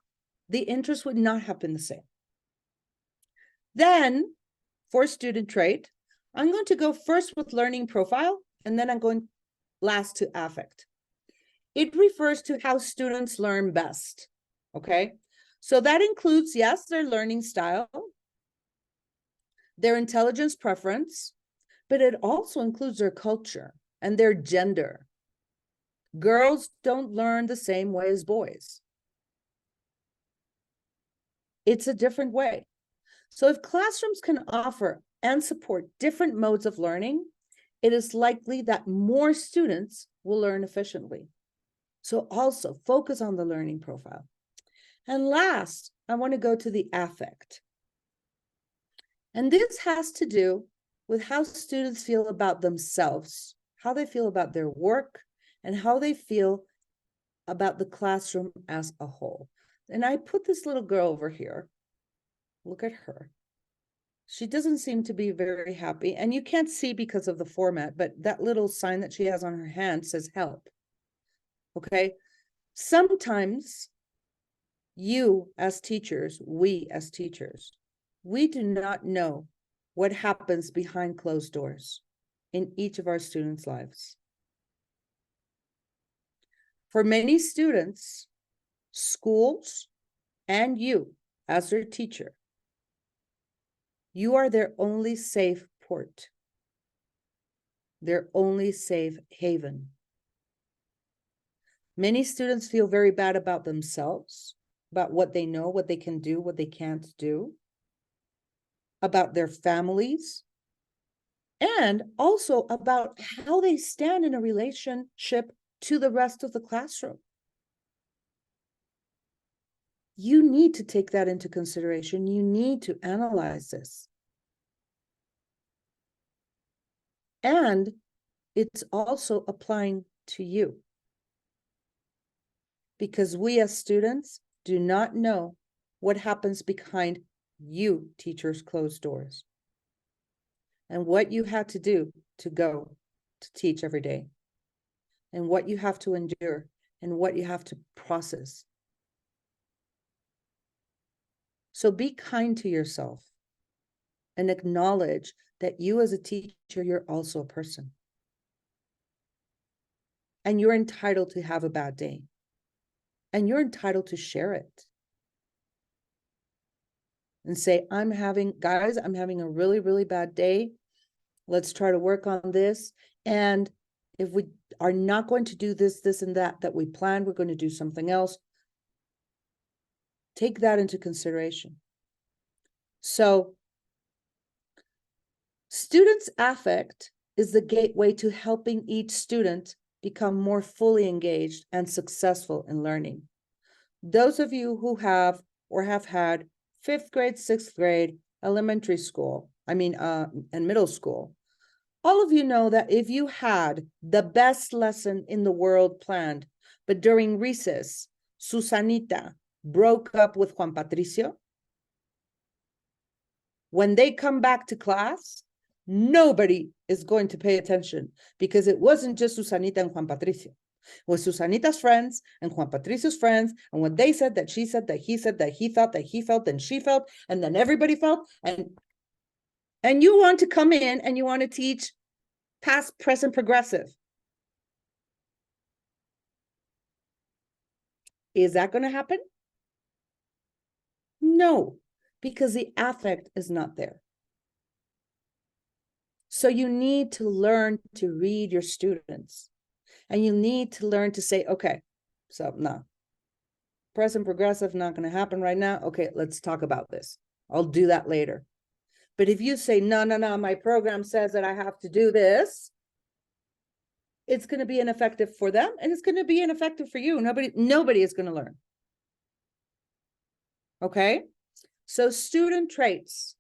The interest would not have been the same. Then for student trait, I'm going to go first with learning profile, and then I'm going last to affect. It refers to how students learn best, okay? So that includes, yes, their learning style, their intelligence preference, but it also includes their culture and their gender. Girls don't learn the same way as boys. It's a different way. So if classrooms can offer and support different modes of learning, it is likely that more students will learn efficiently. So also focus on the learning profile. And last, I want to go to the affect. And this has to do with how students feel about themselves, how they feel about their work, and how they feel about the classroom as a whole. And I put this little girl over here. Look at her. She doesn't seem to be very happy. And you can't see because of the format, but that little sign that she has on her hand says help. Okay. Sometimes you as teachers, we as teachers, we do not know what happens behind closed doors in each of our students' lives. For many students, schools, and you as their teacher, you are their only safe port, their only safe haven. Many students feel very bad about themselves, about what they know, what they can do, what they can't do, about their families, and also about how they stand in a relationship to the rest of the classroom. You need to take that into consideration. You need to analyze this. And it's also applying to you. Because we as students do not know what happens behind you teachers' closed doors. And what you had to do to go to teach every day. And what you have to endure. And what you have to process. So be kind to yourself and acknowledge that you as a teacher, you're also a person. And you're entitled to have a bad day. And you're entitled to share it. And say, I'm having a really, really bad day. Let's try to work on this. And if we are not going to do this, this, and that we planned, we're going to do something else. Take that into consideration. So, students' affect is the gateway to helping each student become more fully engaged and successful in learning. Those of you who have or have had 5th grade, 6th grade, elementary school, and middle school, all of you know that if you had the best lesson in the world planned, but during recess, Susanita broke up with Juan Patricio, when they come back to class, nobody is going to pay attention because it wasn't just Susanita and Juan Patricio. It was Susanita's friends and Juan Patricio's friends. And what they said, that she said, that he said, that he thought, that he felt, and she felt, and then everybody felt. And you want to come in and you want to teach past, present, progressive. Is that going to happen? No, because the affect is not there. So you need to learn to read your students. And you need to learn to say, okay, so no, present progressive, not going to happen right now. Okay, let's talk about this. I'll do that later. But if you say, no, my program says that I have to do this, it's going to be ineffective for them and it's going to be ineffective for you. Nobody is going to learn. Okay, so student traits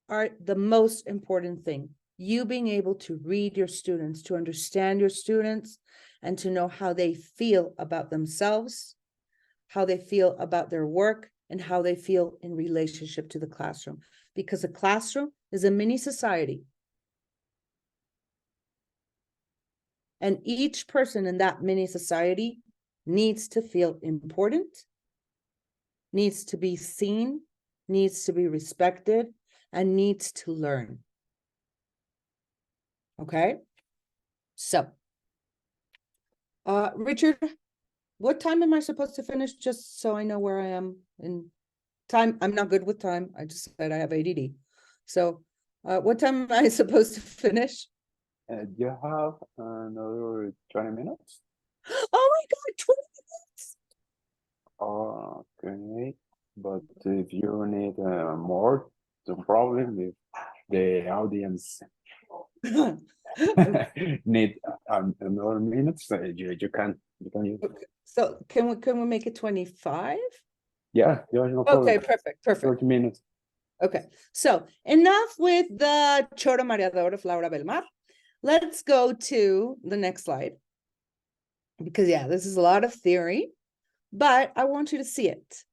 are the most important thing. You being able to read your students, to understand your students, and to know how they feel about themselves, how they feel about their work, and how they feel in relationship to the classroom. Because a classroom is a mini society. And each person in that mini society needs to feel important, needs to be seen, needs to be respected, and needs to learn. Okay? So, Richard, what time am I supposed to finish? Just so I know where I am in time. I'm not good with time. I just said I have ADD. So, what time am I supposed to finish? You have another 20 minutes? Oh my God, 20 minutes! Okay, but if you need more, no problem. If the audience need another minutes, you can use. So can we make it 25? Yeah, no problem. Okay, perfect. 30 minutes. Okay, so enough with the choro mareador of Laura Belmar. Let's go to the next slide. Because yeah, this is a lot of theory, but I want you to see it.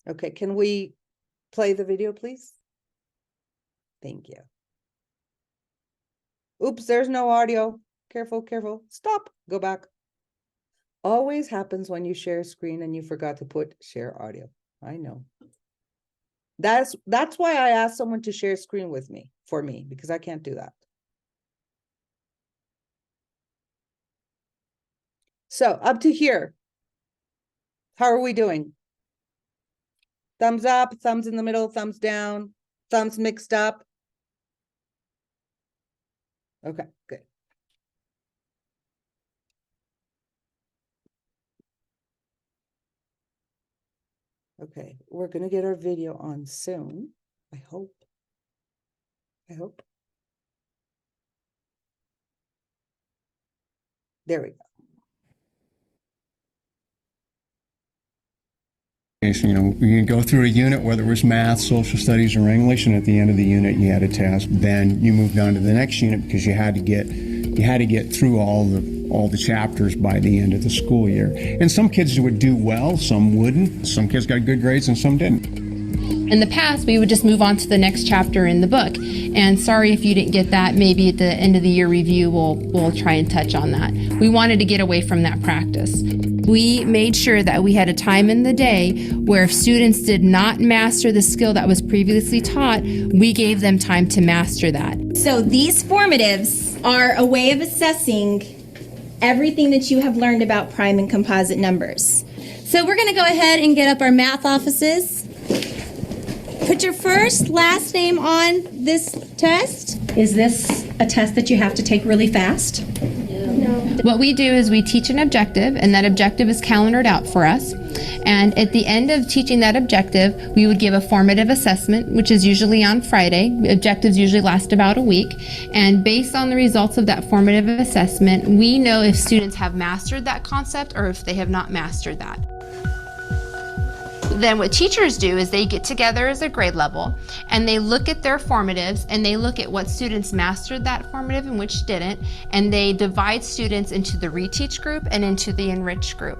Okay, can we play the video, please? Thank you. Oops, there's no audio. Careful, careful. Stop. Go back. Always happens when you share a screen and you forgot to put share audio. I know. That's why I asked someone to share screen with me, for me, because I can't do that. So up to here. How are we doing? Thumbs up, thumbs in the middle, thumbs down, thumbs mixed up. Okay, good. Okay, we're gonna get our video on soon. I hope. There we go. You know, you go through a unit, whether it was math, social studies, or English, and at the end of the unit you had a test. Then you moved on to the next unit because you had to get through all the chapters by the end of the school year. And some kids would do well, some wouldn't. Some kids got good grades and some didn't. In the past, we would just move on to the next chapter in the book. And sorry if you didn't get that. Maybe at the end of the year review, we'll try and touch on that. We wanted to get away from that practice. We made sure that we had a time in the day where if students did not master the skill that was previously taught, we gave them time to master that. So these formatives are a way of assessing everything that you have learned about prime and composite numbers. So we're going to go ahead and get up our math offices. Put your first, last name on this test. Is this a test that you have to take really fast? No. What we do is we teach an objective, and that objective is calendared out for us. And at the end of teaching that objective, we would give a formative assessment, which is usually on Friday. Objectives usually last about a week. And based on the results of that formative assessment, we know if students have mastered that concept or if they have not mastered that. Then what teachers do is they get together as a grade level and they look at their formatives and they look at what students mastered that formative and which didn't, and they divide students into the reteach group and into the enrich group.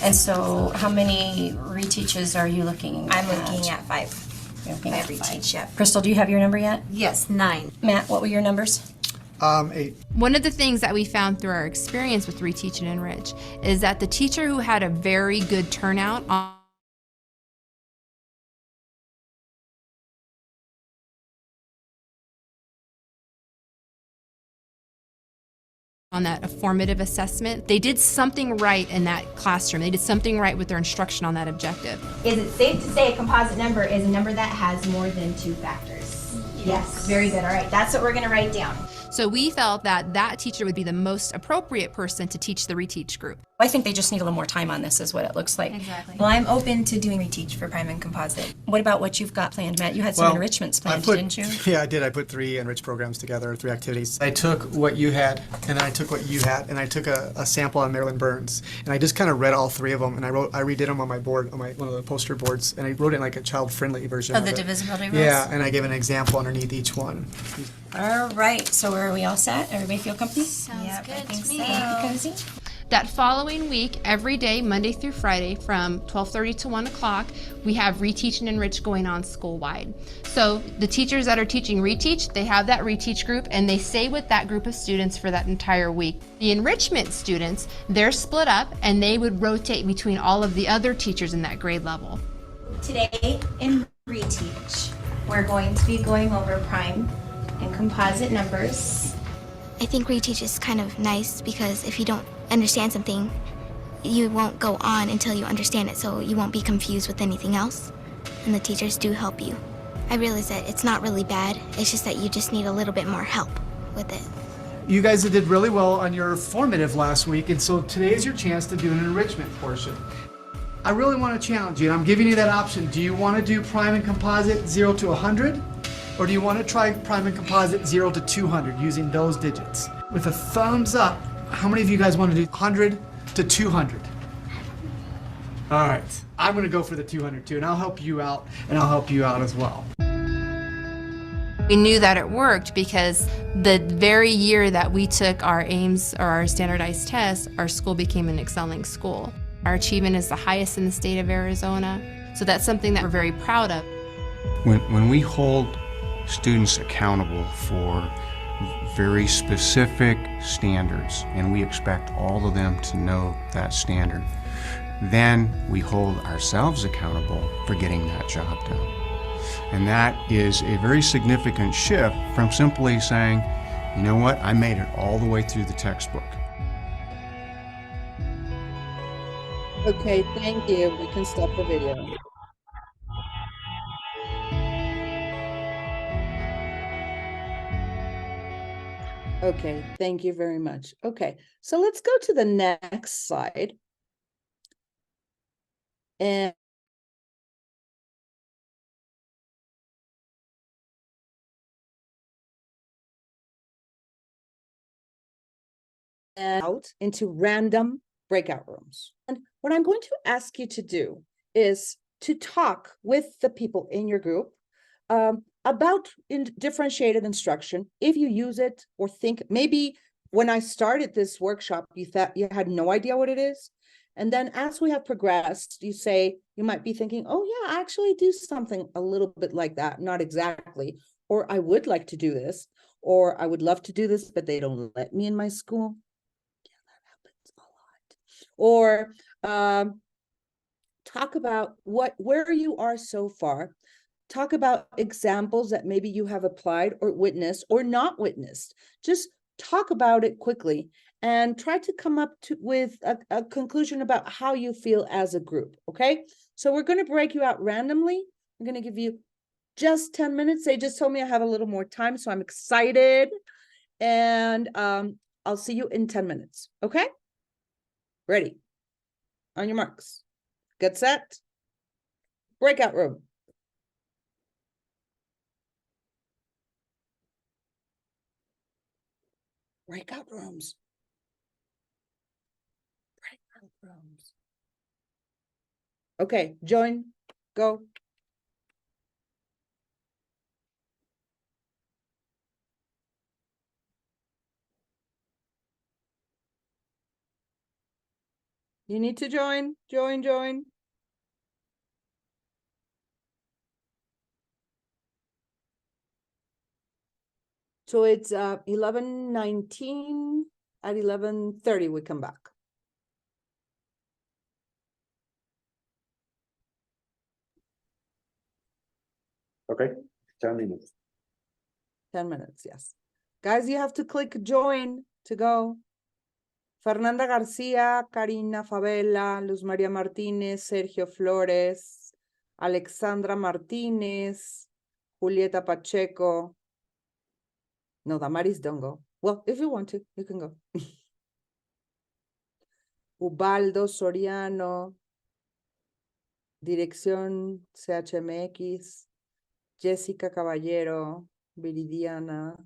And so how many reteaches are you looking at? I'm looking at 5. You're looking at reteach, yeah. Crystal, do you have your number yet? Yes, 9. Matt, what were your numbers? 8. One of the things that we found through our experience with reteach and enrich is that the teacher who had a very good turnout on that formative assessment, they did something right in that classroom. They did something right with their instruction on that objective. Is it safe to say a composite number is a number that has more than 2 factors? Yes. Very good. All right. That's what we're going to write down. So we felt that that teacher would be the most appropriate person to teach the reteach group. I think they just need a little more time on this is what it looks like. Exactly. Well, I'm open to doing reteach for prime and composite. What about what you've got planned, Matt? You had some enrichments planned, didn't you? Yeah, I did. I put 3 enriched programs together, 3 activities. I took what you had, and then I took what you had, and I took a sample on Marilyn Burns, and I just kind of read all 3 of them, and I redid them on my board, on one of the poster boards, and I wrote it in like a child-friendly version of the divisibility rules? Yeah, and I gave an example underneath each one. All right, so are we all set? Everybody feel comfy? Sounds good I think to me. so. Cozy? That following week, every day, Monday through Friday, from 12:30 to 1 o'clock, we have Reteach and Enrich going on school-wide. So the teachers that are teaching Reteach, they have that Reteach group, and they stay with that group of students for that entire week. The enrichment students, they're split up, and they would rotate between all of the other teachers in that grade level. Today in Reteach, we're going to be going over prime and composite numbers. I think reteach is kind of nice because if you don't understand something, you won't go on until you understand it, so you won't be confused with anything else. And the teachers do help you. I realize that it's not really bad, it's just that you just need a little bit more help with it. You guys did really well on your formative last week, and so today is your chance to do an enrichment portion. I really want to challenge you, and I'm giving you that option. Do you want to do prime and composite 0 to 100? Or do you want to try prime and composite 0 to 200 using those digits? With a thumbs up, how many of you guys want to do 100 to 200? All right, I'm going to go for the 200 too, and I'll help you out, and I'll help you out as well. We knew that it worked because the very year that we took our AIMS or our standardized tests, our school became an excelling school. Our achievement is the highest in the state of Arizona, so that's something that we're very proud of. When we hold students accountable for very specific standards, and we expect all of them to know that standard, then we hold ourselves accountable for getting that job done. And that is a very significant shift from simply saying, you know what, I made it all the way through the textbook. Okay, thank you. We can stop the video. Okay, thank you very much. Okay, so let's go to the next slide. And out into random breakout rooms. And what I'm going to ask you to do is to talk with the people in your group about differentiated instruction, if you use it or think maybe when I started this workshop, you thought you had no idea what it is. And then as we have progressed, you might be thinking, oh yeah, I actually do something a little bit like that, not exactly, or I would like to do this, or I would love to do this, but they don't let me in my school. Or talk about where you are so far. Talk about examples that maybe you have applied or witnessed or not witnessed. Just talk about it quickly and try to come up with a conclusion about how you feel as a group, okay? So we're going to break you out randomly. I'm going to give you just 10 minutes. They just told me I have a little more time, so I'm excited. And I'll see you in 10 minutes, okay? Ready? On your marks. Get set. Breakout room. Breakout rooms. Breakout rooms. Okay, join. Go. You need to join. Join. So it's 11:19. At 11:30 we come back. Okay, 10 minutes. 10 minutes, yes. Guys, you have to click join to go. Fernanda Garcia, Karina Favela, Luz María Martínez, Sergio Flores, Alexandra Martínez, Julieta Pacheco. No, Damaris, don't go. Well, if you want to, you can go. Ubaldo Soriano, Dirección CHMX, Jessica Caballero, Viridiana,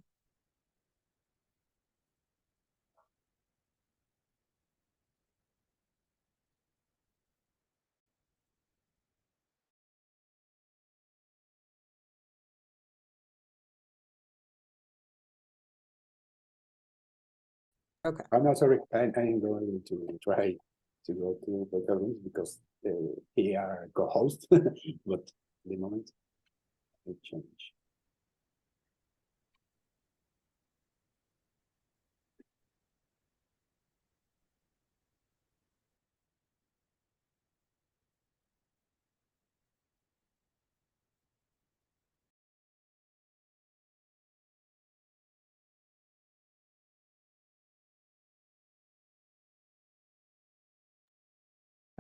Okay. I'm not sorry. I'm going to try to go to the rooms because he are co-host, but the moment it change.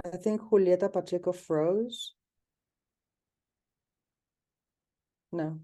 I think Julieta Pacheco froze. No.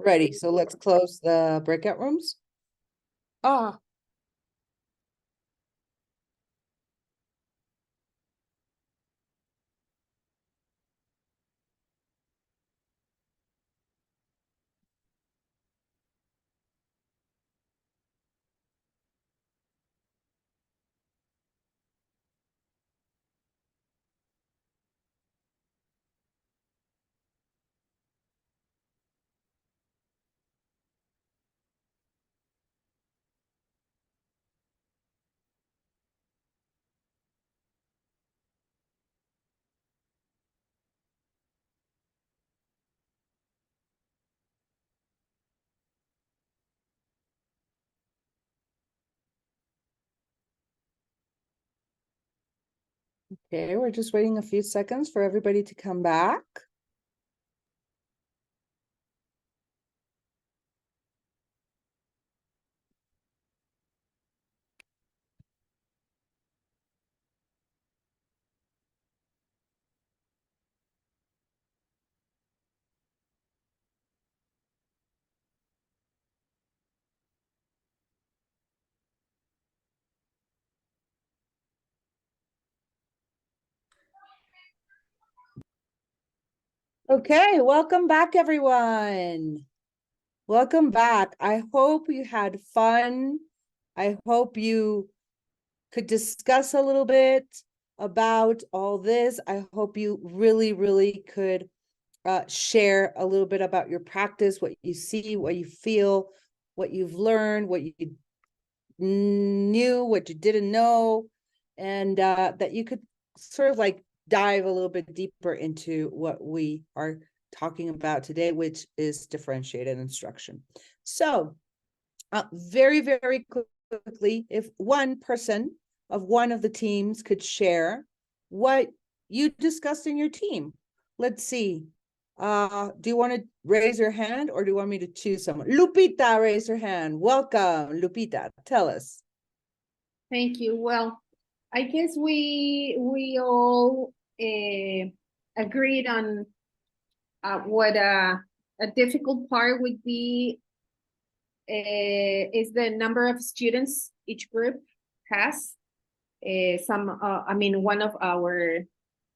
Ready, so let's close the breakout rooms. Ah. Okay, we're just waiting a few seconds for everybody to come back. Okay, welcome back, everyone. Welcome back. I hope you had fun. I hope you could discuss a little bit about all this. I hope you really could share a little bit about your practice, what you see, what you feel, what you've learned, what you knew, what you didn't know, and that you could sort of like dive a little bit deeper into what we are talking about today, which is differentiated instruction. So very quickly, if one person of one of the teams could share what you discussed in your team. Let's see. Do you want to raise your hand, or do you want me to choose someone? Lupita, raise your hand. Welcome, Lupita. Tell us. Thank you. Well, I guess we all agreed on what a difficult part would be is the number of students each group has. I mean, one of our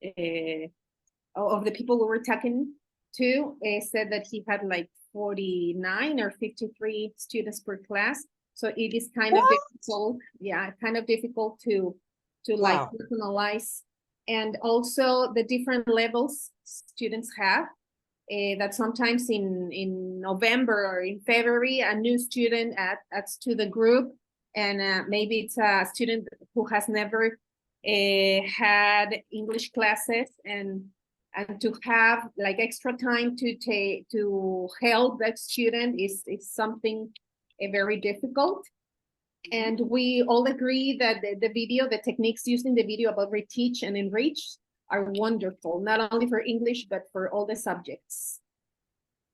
of the people we were talking to said that he had like 49 or 53 students per class. So it is kind of difficult. Yeah, kind of difficult to like personalize, and also the different levels students have. That sometimes in November or in February, a new student adds to the group, and maybe it's a student who has never had English classes, and to have like extra time to help that student is something very difficult. And we all agree that the video, the techniques used in the video about reteach and enrich are wonderful, not only for English, but for all the subjects.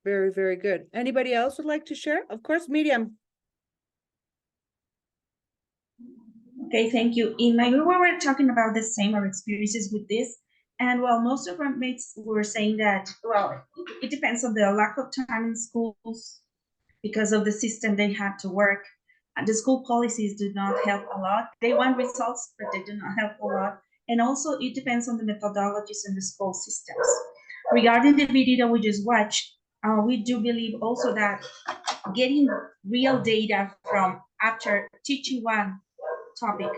Very good. Anybody else would like to share? Of course, Miriam. Okay, thank you. In my group, we were talking about the same our experiences with this. And well, most of our mates were saying that, well, it depends on the lack of time in schools because of the system they had to work. And the school policies do not help a lot. They want results, but they do not help a lot. And also it depends on the methodologies in the school systems. Regarding the video that we just watched, we do believe also that getting real data from after teaching one topic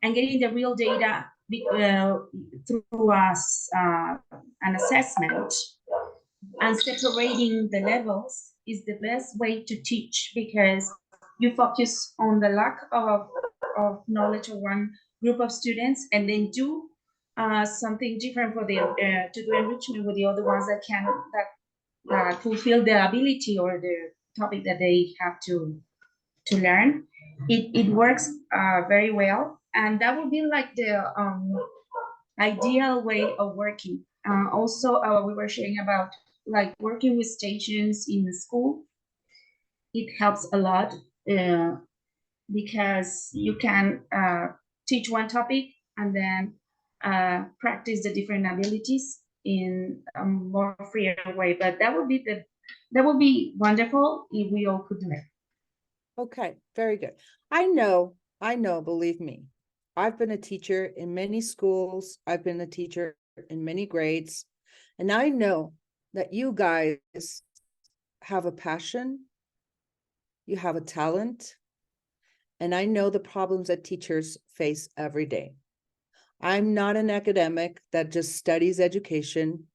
and getting the real data through an assessment and separating the levels is the best way to teach, because you focus on the lack of knowledge of one group of students and then do something different for the to do enrichment with the other ones that fulfill the ability or the topic that they have to learn. It works very well, and that would be like the ideal way of working. Also, we were sharing about like working with stations in the school. It helps a lot because you can teach one topic and then practice the different abilities in a more freer way. But that would be That would be wonderful if we all could do it. Okay, very good. I know, believe me. I've been a teacher in many schools. I've been a teacher in many grades. And I know that you guys have a passion. You have a talent. And I know the problems that teachers face every day. I'm not an academic that just studies education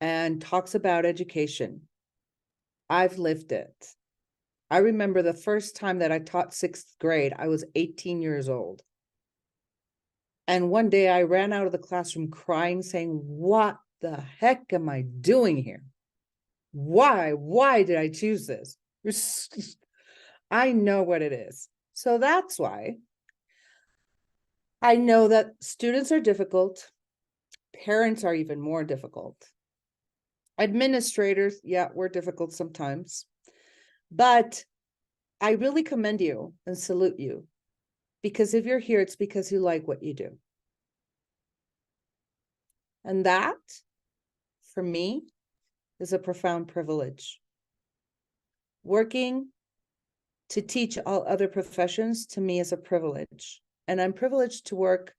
and talks about education. I've lived it. I remember the first time that I taught 6th grade, I was 18 years old. And one day I ran out of the classroom crying, saying, what the heck am I doing here? Why did I choose this? I know what it is. So that's why I know that students are difficult. Parents are even more difficult. Administrators, yeah, we're difficult sometimes. But I really commend you and salute you, because if you're here, it's because you like what you do. And that, for me, is a profound privilege. Working to teach all other professions, to me, is a privilege. And I'm privileged to work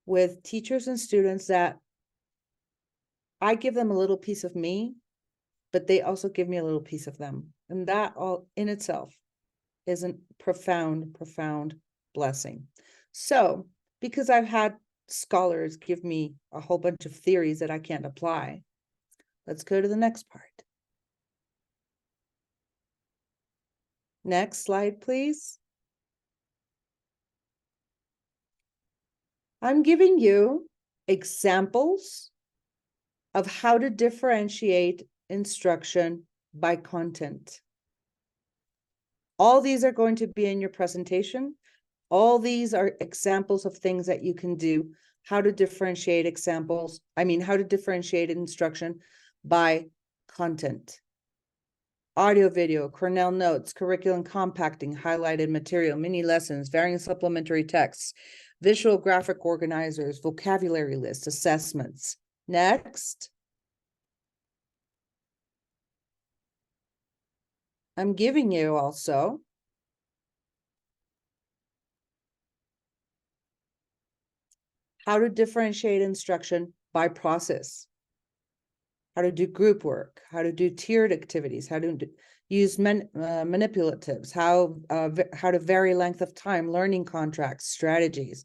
with teachers and students that I give them a little piece of me, but they also give me a little piece of them. And that all in itself is a profound, profound blessing. So, because I've had scholars give me a whole bunch of theories that I can't apply, let's go to the next part. Next slide, please. I'm giving you examples of how to differentiate instruction by content. All these are going to be in your presentation. All these are examples of things that you can do, how to differentiate how to differentiate instruction by content. Audio, video, Cornell notes, curriculum compacting, highlighted material, mini lessons, varying supplementary texts, visual graphic organizers, vocabulary lists, assessments. Next. I'm giving you also how to differentiate instruction by process, how to do group work, how to do tiered activities, how to use manipulatives, how to vary length of time, learning contracts, strategies,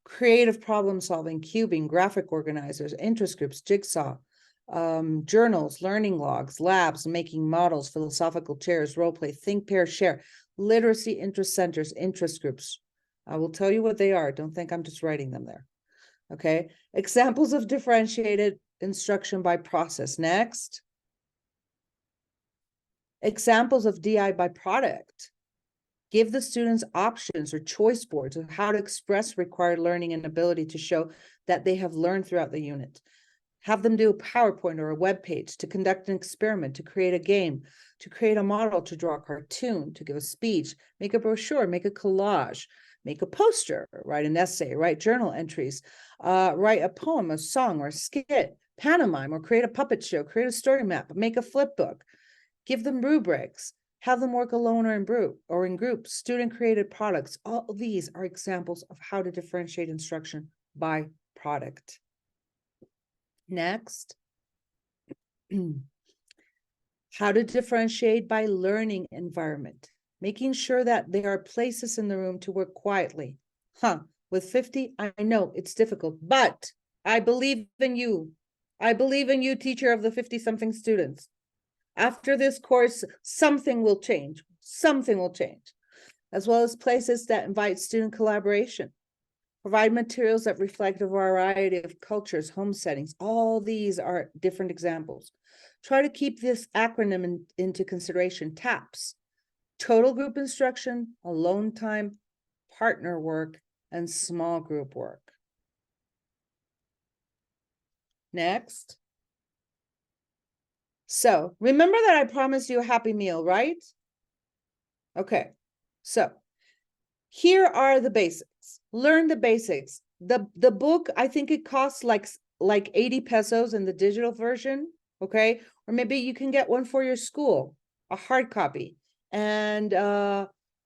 creative problem solving, cubing, graphic organizers, interest groups, jigsaw, journals, learning logs, labs, making models, philosophical chairs, role play, think, pair, share, literacy interest centers, interest groups. I will tell you what they are. Don't think I'm just writing them there. Okay. Examples of differentiated instruction by process. Next. Examples of DI by product. Give the students options or choice boards of how to express required learning and ability to show that they have learned throughout the unit. Have them do a PowerPoint or a web page, to conduct an experiment, to create a game, to create a model, to draw a cartoon, to give a speech, make a brochure, make a collage, make a poster, write an essay, write journal entries, write a poem, a song, or a skit, pantomime, or create a puppet show, create a story map, make a flip book, give them rubrics, have them work alone or in groups, student-created products. All of these are examples of how to differentiate instruction by product. Next. How to differentiate by learning environment, making sure that there are places in the room to work quietly. With 50, I know it's difficult, but I believe in you. I believe in you, teacher of the 50-something students. After this course, something will change. Something will change, as well as places that invite student collaboration. Provide materials that reflect a variety of cultures, home settings. All these are different examples. Try to keep this acronym into consideration. TAPS, total group instruction, alone time, partner work, and small group work. Next. So remember that I promised you a happy meal, right? Okay, so here are the basics. Learn the basics. The book, I think it costs like 80 pesos in the digital version. okay? Or maybe you can get one for your school, a hard copy, and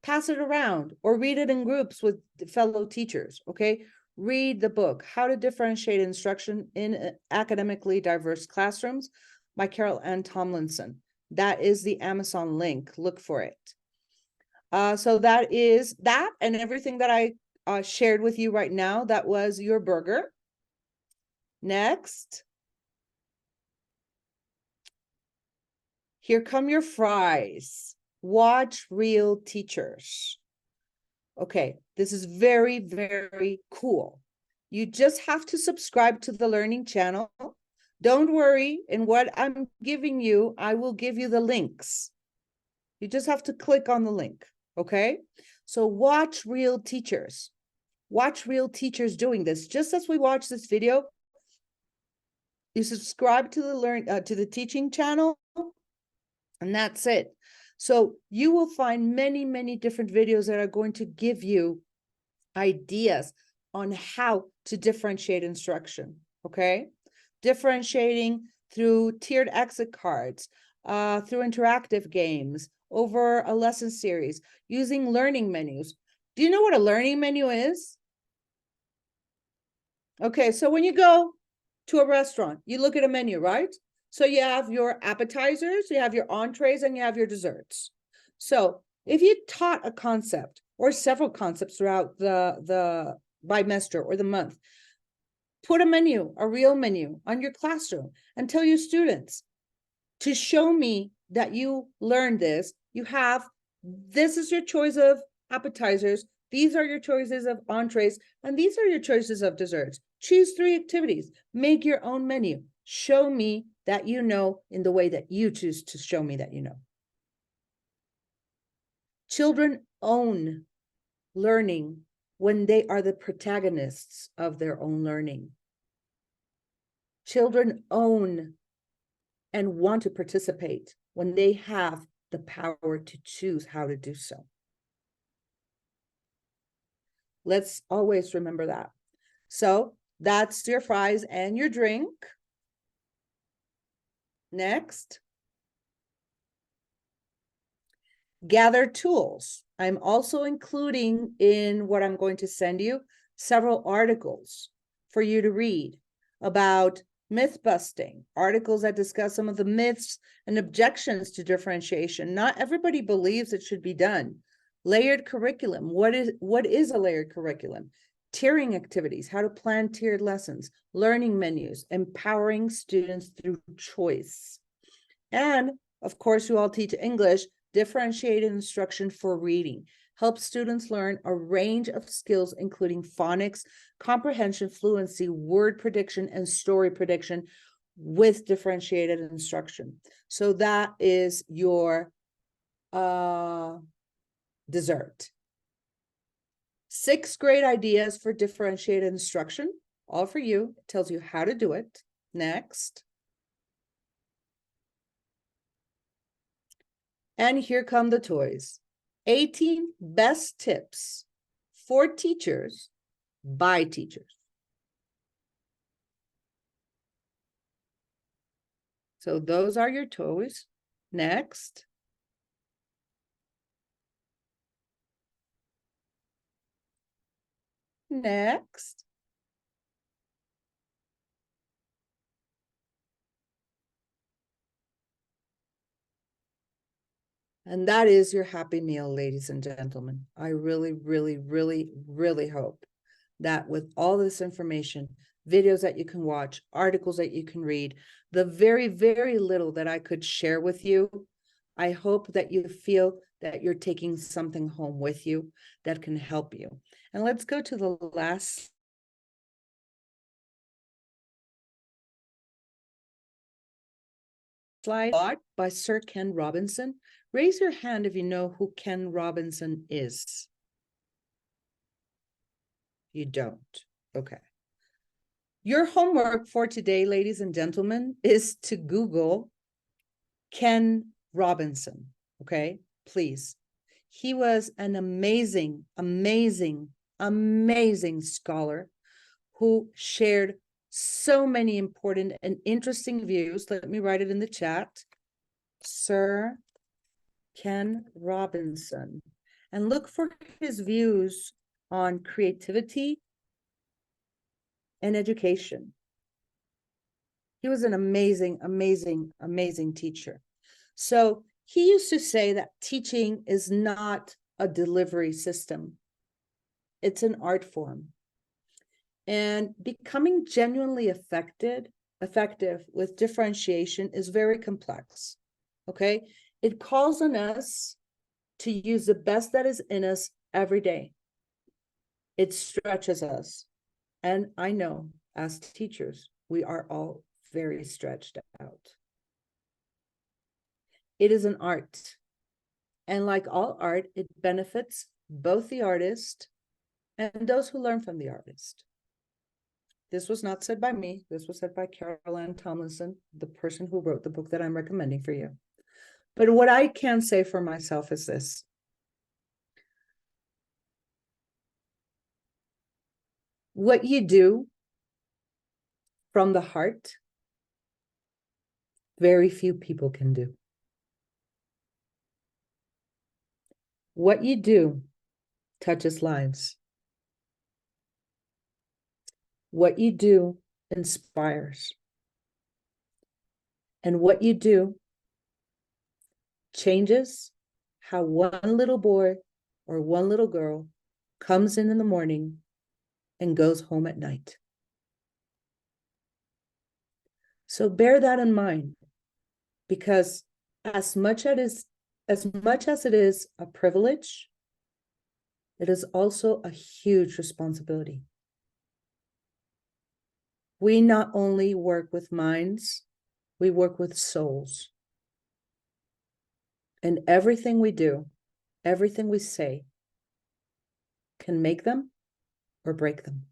pass it around or read it in groups with fellow teachers, okay? Read the book, How to Differentiate Instruction in Academically Diverse Classrooms by Carol Ann Tomlinson. That is the Amazon link. Look for it. So that is that, and everything that I shared with you right now. That was your burger. Next. Here come your fries. Watch real teachers. Okay, this is very, very cool. You just have to subscribe to the Learning channel. Don't worry, in what I'm giving you, I will give you the links. You just have to click on the link, okay? So watch real teachers. Watch real teachers doing this. Just as we watch this video, you subscribe to the teaching channel, and that's it. So you will find many, many different videos that are going to give you ideas on how to differentiate instruction, okay? Differentiating through tiered exit cards, through interactive games, over a lesson series, using learning menus. Do you know what a learning menu is? Okay, so when you go to a restaurant, you look at a menu, right? So you have your appetizers, you have your entrees, and you have your desserts. So if you taught a concept or several concepts throughout the bimester or the month, put a menu, a real menu on your classroom and tell your students to show me that you learned this. You have, this is your choice of appetizers, these are your choices of entrees, and these are your choices of desserts. Choose 3 activities, make your own menu. Show me that you know in the way that you choose to show me that you know. Children own learning when they are the protagonists of their own learning. Children own and want to participate when they have the power to choose how to do so. Let's always remember that. So that's your fries and your drink. Next. Gather tools. I'm also including in what I'm going to send you several articles for you to read about myth busting, articles that discuss some of the myths and objections to differentiation. Not everybody believes it should be done. Layered curriculum. What is a layered curriculum? Tiering activities, how to plan tiered lessons, learning menus, empowering students through choice. And of course, you all teach English, differentiated instruction for reading. Help students learn a range of skills, including phonics, comprehension, fluency, word prediction, and story prediction with differentiated instruction. So that is your dessert. 6 great ideas for differentiated instruction, all for you. It tells you how to do it. Next. And here come the toys. 18 best tips for teachers by teachers. So those are your toys. Next. Next. And that is your happy meal, ladies and gentlemen. I really, really, really, really hope that with all this information, videos that you can watch, articles that you can read, the very, very little that I could share with you, I hope that you feel that you're taking something home with you that can help you. And let's go to the last slide by Sir Ken Robinson. Raise your hand if you know who Ken Robinson is. You don't. Okay. Your homework for today, ladies and gentlemen, is to Google Ken Robinson. Okay, please. He was an amazing, amazing, amazing scholar who shared So many important and interesting views. Let me write it in the chat. Sir Ken Robinson. And look for his views on creativity and education. He was an amazing, amazing, amazing teacher. So he used to say that teaching is not a delivery system. It's an art form. And becoming genuinely effective with differentiation is very complex, okay? It calls on us to use the best that is in us every day. It stretches us. And I know as teachers, we are all very stretched out. It is an art. And like all art, it benefits both the artist and those who learn from the artist. This was not said by me. This was said by Carol Ann Tomlinson, the person who wrote the book that I'm recommending for you. But what I can say for myself is this. What you do from the heart, very few people can do. What you do touches lives. What you do inspires. And what you do changes how one little boy or one little girl comes in the morning and goes home at night. So bear that in mind, because as much as it is a privilege, it is also a huge responsibility. We not only work with minds, we work with souls. And everything we do, everything we say, can make them or break them.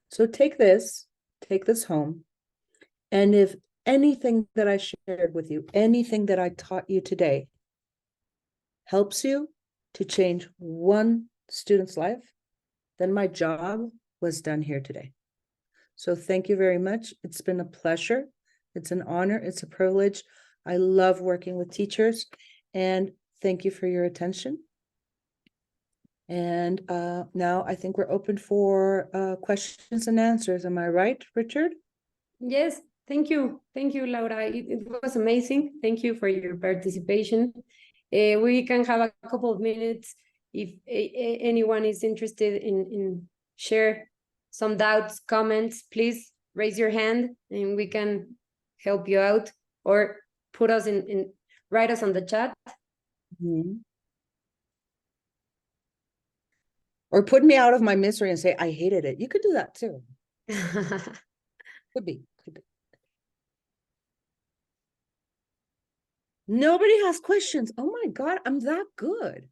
So take this home, and if anything that I shared with you, anything that I taught you today helps you to change one student's life, then my job was done here today. So thank you very much. It's been a pleasure. It's an honor. It's a privilege. I love working with teachers, and thank you for your attention. And now I think we're open for questions and answers. Am I right, Richard? Yes, thank you. Thank you, Laura. It was amazing. Thank you for your participation. We can have a couple of minutes if anyone is interested in share some doubts, comments. Please raise your hand and we can help you out, or put us write us on the chat. Mm-hmm. Or put me out of my misery and say, I hated it. You could do that too. Could be. Nobody has questions. Oh my God, I'm that good.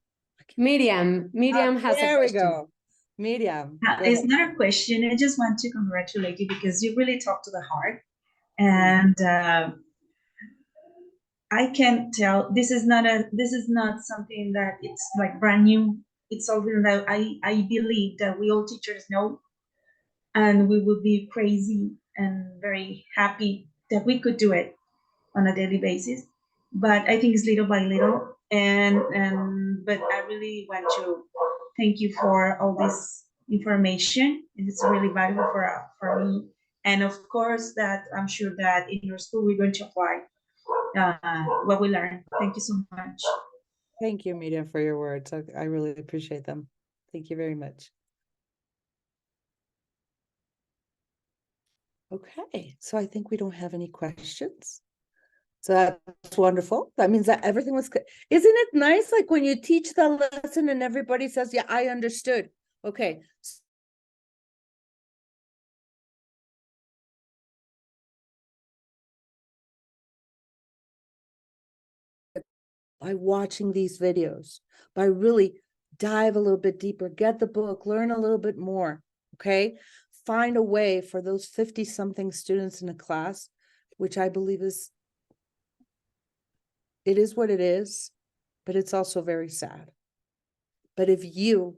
Miriam has a question. There we go. Miriam. It's not a question. I just want to congratulate you because you really talk to the heart. And I can tell this is not something that it's like brand new. It's something that I believe that we all teachers know, and we would be crazy and very happy that we could do it on a daily basis. But I think it's little by little, but I really want to thank you for all this information. It's really valuable for me, and of course that I'm sure that in your school we're going to apply what we learned. Thank you so much. Thank you, Miriam, for your words. I really appreciate them. Thank you very much. Okay, so I think we don't have any questions. So that's wonderful. That means that everything was good. Isn't it nice, like when you teach the lesson and everybody says, yeah, I understood. Okay. By watching these videos, by really dive a little bit deeper, get the book, learn a little bit more, okay? Find a way for those 50-something students in a class, which I believe it is what it is, but it's also very sad. But if you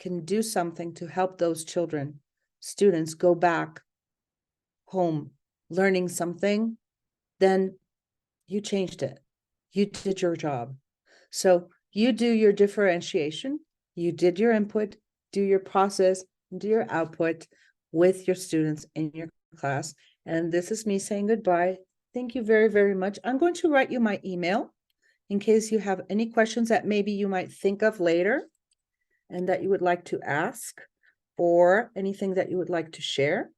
can do something to help those children students go back home learning something, then you changed it. You did your job. So you do your differentiation, you did your input, do your process, do your output with your students in your class. And this is me saying goodbye. Thank you very, very much. I'm going to write you my email in case you have any questions that maybe you might think of later and that you would like to ask, or anything that you would like to share.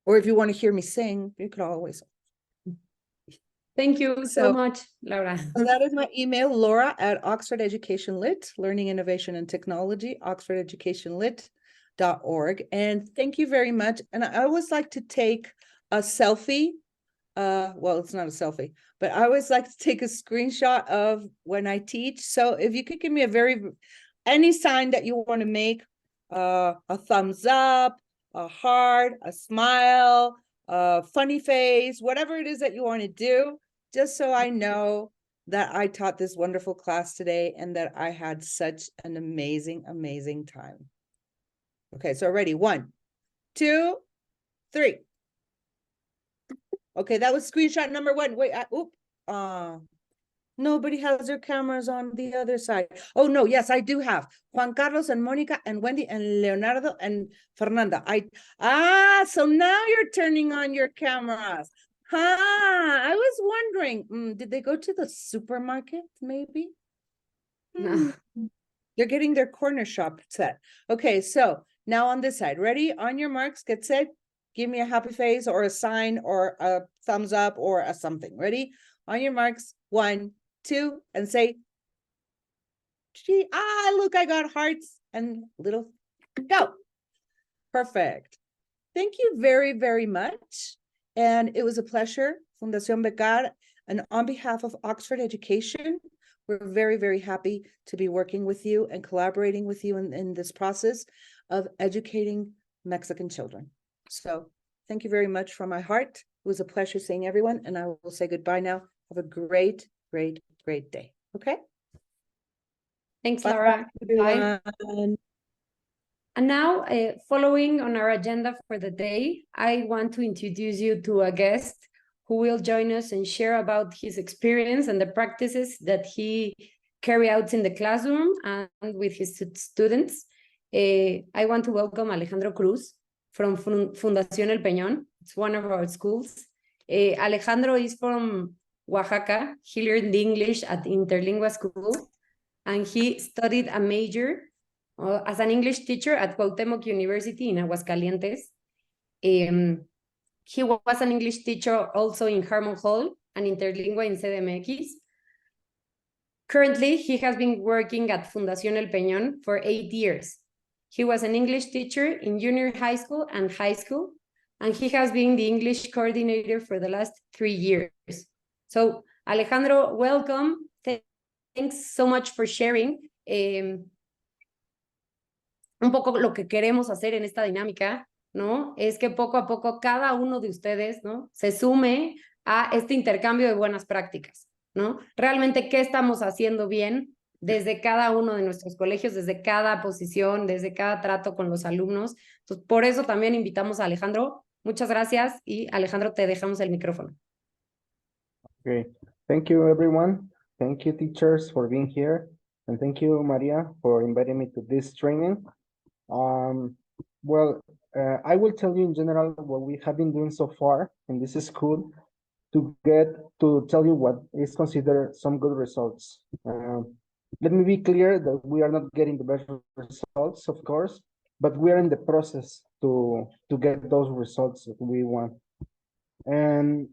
Or if you want to hear me sing, you could always. Thank you so much, Laura. So that is my email, Laura at Oxford Education Lit, Learning, Innovation, and Technology, oxfordeducationlit.org. And thank you very much. And I always like to take a selfie. Well, it's not a selfie, but I always like to take a screenshot of when I teach. So if you could give me any sign that you want to make, a thumbs up, a heart, a smile, a funny face, whatever it is that you want to do, just so I know that I taught this wonderful class today and that I had such an amazing, amazing time. Okay, so ready, 1, 2, 3. Okay, that was screenshot number 1. Wait, nobody has their cameras on the other side. Oh no, yes, I do have Juan Carlos and Monica and Wendy and Leonardo and Fernanda. So now you're turning on your cameras. I was wondering, did they go to the supermarket maybe? No. They're getting their corner shop set. Okay, so now on this side, ready? On your marks, get set. Give me a happy face or a sign or a thumbs up or a something. Ready? On your marks, 1, 2, and say, look, I got hearts and little, go. Perfect. Thank you very, very much. And it was a pleasure, Fundación Becar, and on behalf of Oxford Education, we're very, very happy to be working with you and collaborating with you in this process of educating Mexican children. So thank you very much from my heart. It was a pleasure seeing everyone, and I will say goodbye now. Have a great, great, great day. Okay? Thanks, Bye, Laura. Bye. everyone. And now, following on our agenda for the day, I want to introduce you to a guest who will join us and share about his experience and the practices that he carry out in the classroom and with his students. I want to welcome Alejandro Cruz from Fundación El Peñón. It's one of our schools. Alejandro is from Oaxaca. He learned English at Interlingua School, and he studied a major as an English teacher at Cuauhtémoc University in Aguascalientes. He was an English teacher also in Harmon Hall and Interlingua in CDMX. Currently, he has been working at Fundación El Peñón for 8 years. He was an English teacher in junior high school and high school, and he has been the English coordinator for the last 3 years. So, Alejandro, welcome. Thanks so much for sharing. Un poco lo que queremos hacer en esta dinámica, ¿no? Es que poco a poco cada uno de ustedes, ¿no? Se sume a este intercambio de buenas prácticas, ¿no? Realmente, ¿qué estamos haciendo bien desde cada uno de nuestros colegios, desde cada posición, desde cada trato con los alumnos? Entonces, por eso también invitamos a Alejandro. Muchas gracias y Alejandro, te dejamos el micrófono. Okay, thank you everyone. Thank you teachers for being here. And thank you, Maria, for inviting me to this training. I will tell you in general what we have been doing so far in this school to tell you what is considered some good results. Let me be clear that we are not getting the best results, of course, but we are in the process to get those results that we want. And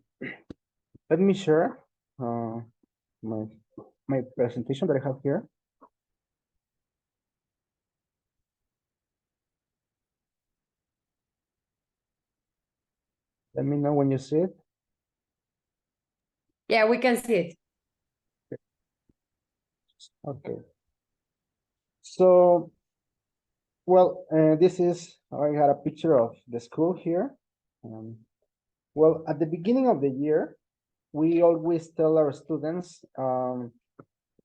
let me share my presentation that I have here. Let me know when you see it. Yeah, we can see it. Okay. So, this is, I had a picture of the school here. At the beginning of the year, we always tell our students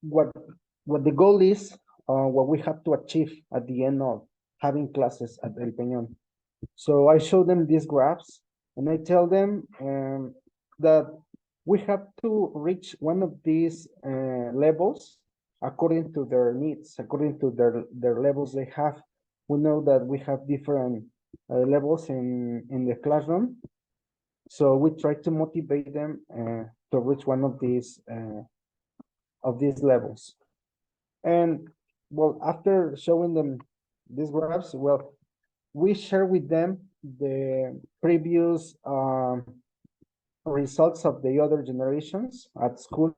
what the goal is what we have to achieve at the end of having classes at El Peñón. So I show them these graphs and I tell them that we have to reach one of these levels according to their needs, according to their levels they have. We know that we have different levels in the classroom. So we try to motivate them to reach one of these levels. And well, after showing them these graphs, well, we share with them the previous results of the other generations at school.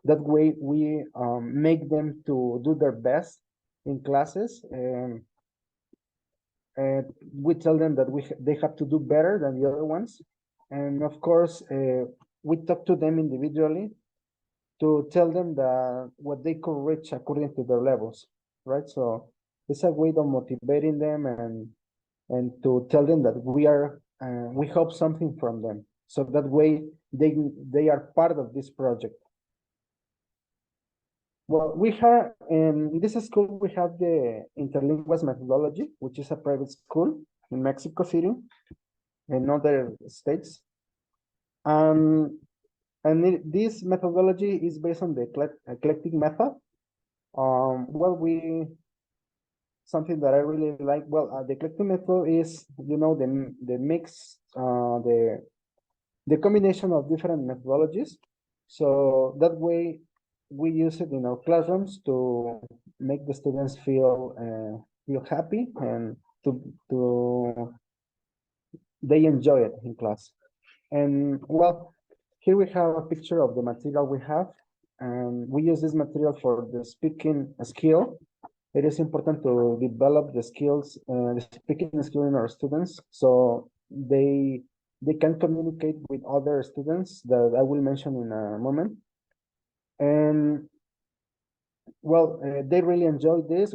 That way we make them to do their best in classes. And we tell them that they have to do better than the other ones. And of course, we talk to them individually to tell them that what they could reach according to their levels, right? So it's a way of motivating them and to tell them that we hope something from them. So that way they are part of this project. Well, we have in this school, we have the Interlinguas methodology, which is a private school in Mexico City and other states. This methodology is based on the eclectic method. Something that I really like, the eclectic method is, the mix, the combination of different methodologies. So that way we use it in our classrooms to make the students feel happy and they enjoy it in class. And well, here we have a picture of the material we have, and we use this material for the speaking skill. It is important to develop the skills, the speaking skill in our students, so they can communicate with other students that I will mention in a moment. And well, they really enjoy this.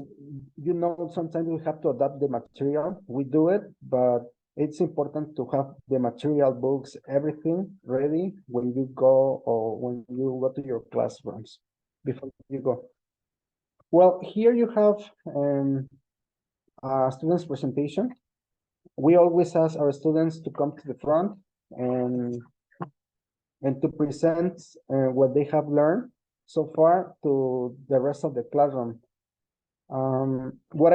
Sometimes we have to adapt the material. We do it, but it's important to have the material, books, everything ready when you go or when you go to your classrooms before you go. Well, here you have a student's presentation. We always ask our students to come to the front and to present what they have learned so far to the rest of the classroom. What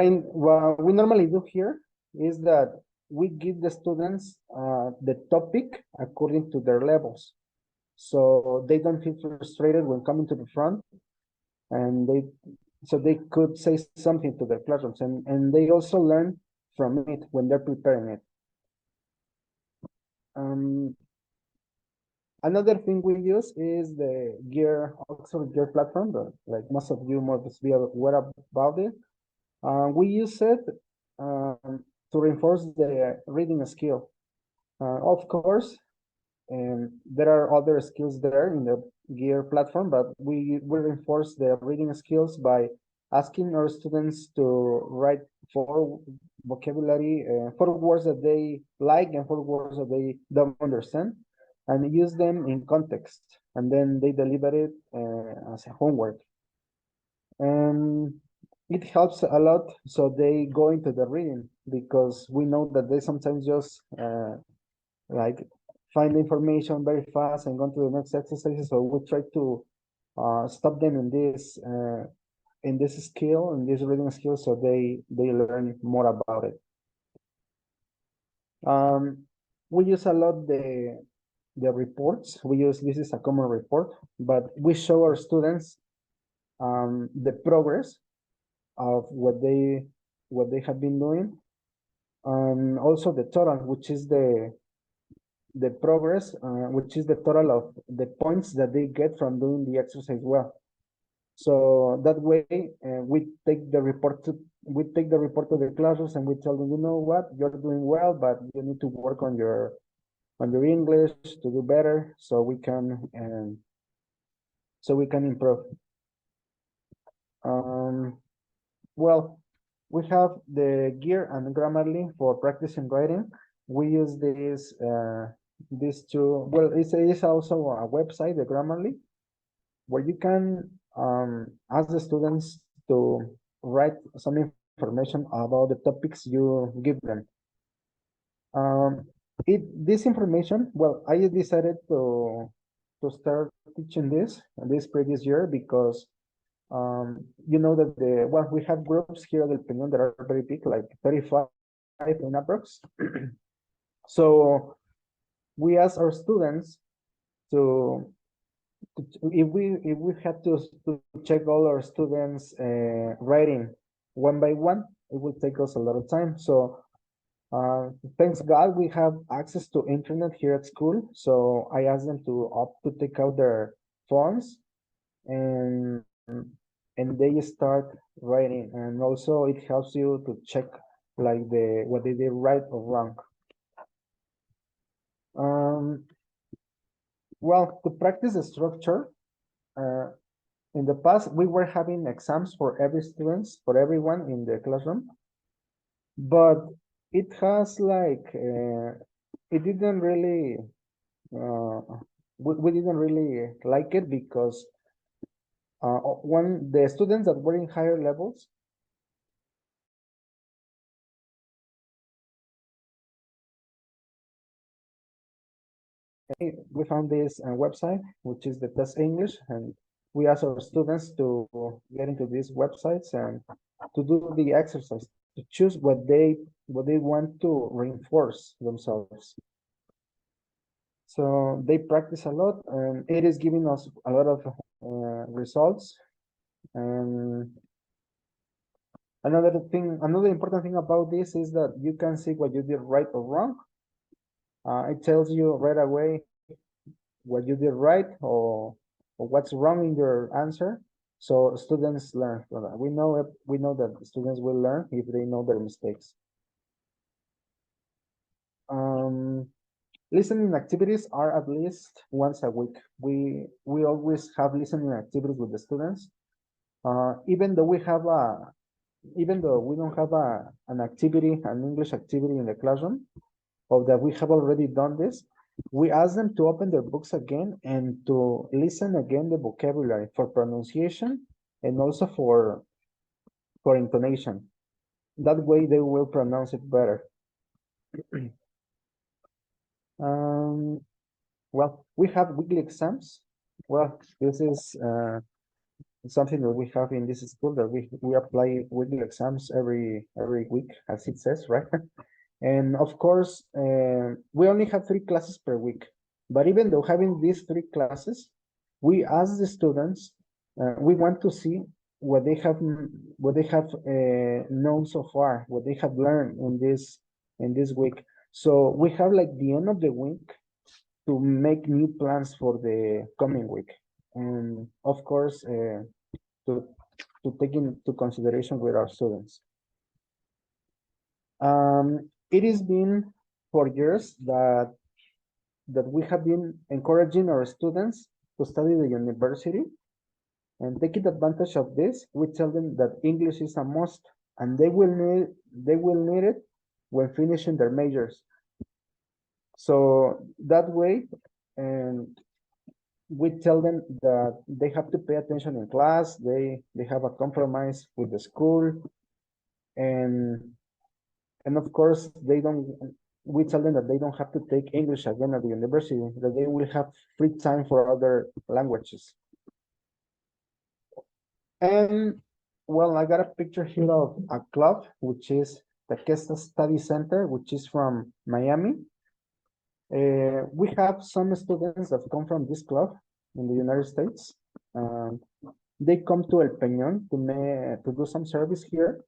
we normally do here is that we give the students the topic according to their levels, so they don't feel frustrated when coming to the front, and they could say something to their classrooms, and they also learn from it when they're preparing it. Another thing we use is the Oxford Gear platform, but like most of you must be aware about it. We use it to reinforce the reading skill. Of course, there are other skills there in the Gear platform, but we reinforce the reading skills by asking our students to write 4 vocabulary, 4 words that they like and 4 words that they don't understand, and use them in context, and then they deliver it as a homework. And it helps a lot, so they go into the reading, because we know that they sometimes just like find the information very fast and go to the next exercise. So we try to stop them in this skill, in this reading skill, so they learn more about it. We use a lot the reports. This is a common report, but we show our students the progress of what they have been doing, and also the total, which is the progress, which is the total of the points that they get from doing the exercise well. So that way, we take the report to the classrooms, and we tell them, you know what, you're doing well, but you need to work on your English to do better, so we can improve. Well, we have the Gear and Grammarly for practicing writing. We use these two. Well, it's also a website, the Grammarly, where you can ask the students to write some information about the topics you give them. This information, well, I decided to start teaching this previous year because you know that we have groups here at El Peñón that are very big, like 35 in approx. So we asked our students if we had to check all our students writing one by one, it would take us a lot of time. So thanks God we have access to internet here at school. So I asked them to take out their phones and they start writing, and also it helps you to check like what they did right or wrong. Well, to practice the structure, in the past we were having exams for everyone in the classroom, but it has like it didn't really we didn't really like it because when the students that were in higher levels we found this website, which is the Test English, and we asked our students to get into these websites and to do the exercise, to choose what they want to reinforce themselves. So they practice a lot, and it is giving us a lot of results. And another important thing about this is that you can see what you did right or wrong. It tells you right away what you did right or what's wrong in your answer. So students learn from that. We know that students will learn if they know their mistakes. Listening activities are at least once a week. We always have listening activities with the students. Even though we don't have an English activity in the classroom, or that we have already done this, we ask them to open their books again and to listen again the vocabulary for pronunciation and also for intonation. That way they will pronounce it better. Well, we have weekly exams. Well, this is something that we have in this school, that we apply weekly exams every week, as it says, right? And of course, we only have 3 classes per week. But even though having these 3 classes, we ask the students, we want to see what they have known so far, what they have learned in this week. So we have like the end of the week to make new plans for the coming week, and of course, to take into consideration with our students. It has been 4 years that we have been encouraging our students to study the university, and taking advantage of this, we tell them that English is a must, and they will need it when finishing their majors. So that way, and we tell them that they have to pay attention in class, they have a compromise with the school, and of course we tell them that they don't have to take English again at the university, that they will have free time for other languages. And well, I got a picture here of a club, which is the Questa Study Center, which is from Miami. We have some students that come from this club in the United States. They come to El Peñón to do some service here,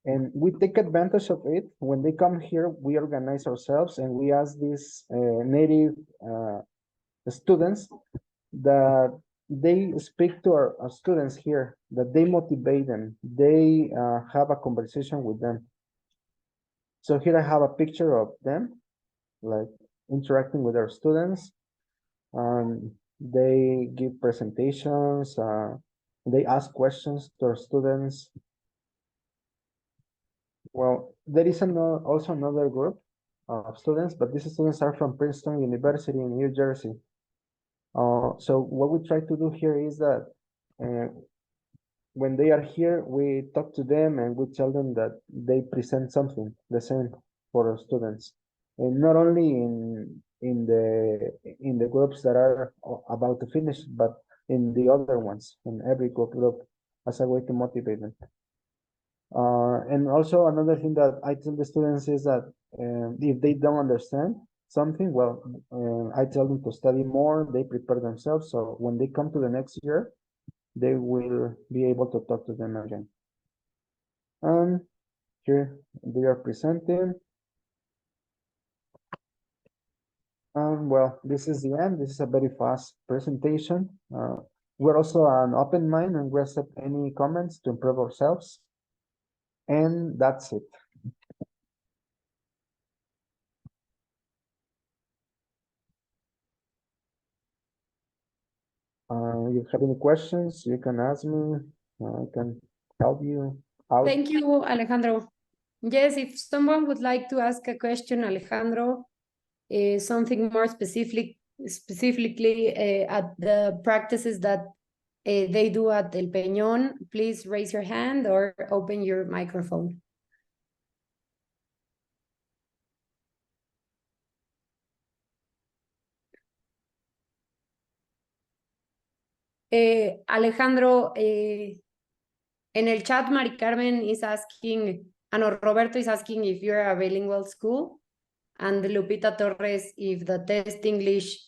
and we take advantage of it. When they come here, we organize ourselves, and we ask these native students that they speak to our students here, that they motivate them, they have a conversation with them. So here I have a picture of them, like interacting with our students. They give presentations, they ask questions to our students. Well, there is also another group of students, but these students are from Princeton University in New Jersey. So what we try to do here is that when they are here, we talk to them and we tell them that they present something, the same for our students. And not only in the groups that are about to finish, but in the other ones, in every group, as a way to motivate them. And also another thing that I tell the students is that if they don't understand something, well, I tell them to study more, they prepare themselves, so when they come to the next year, they will be able to talk to them again. And here they are presenting. Well, this is the end. This is a very fast presentation. We're also an open mind and we accept any comments to improve ourselves. And that's it. If you have any questions, you can ask me. I can help you out. Thank you, Alejandro. Yes, if someone would like to ask a question, Alejandro, something more specifically at the practices that they do at El Peñón, please raise your hand or open your microphone. Alejandro, en el chat, Mari Carmen is asking, no, Roberto is asking if you're a bilingual school, and Lupita Torres if the test English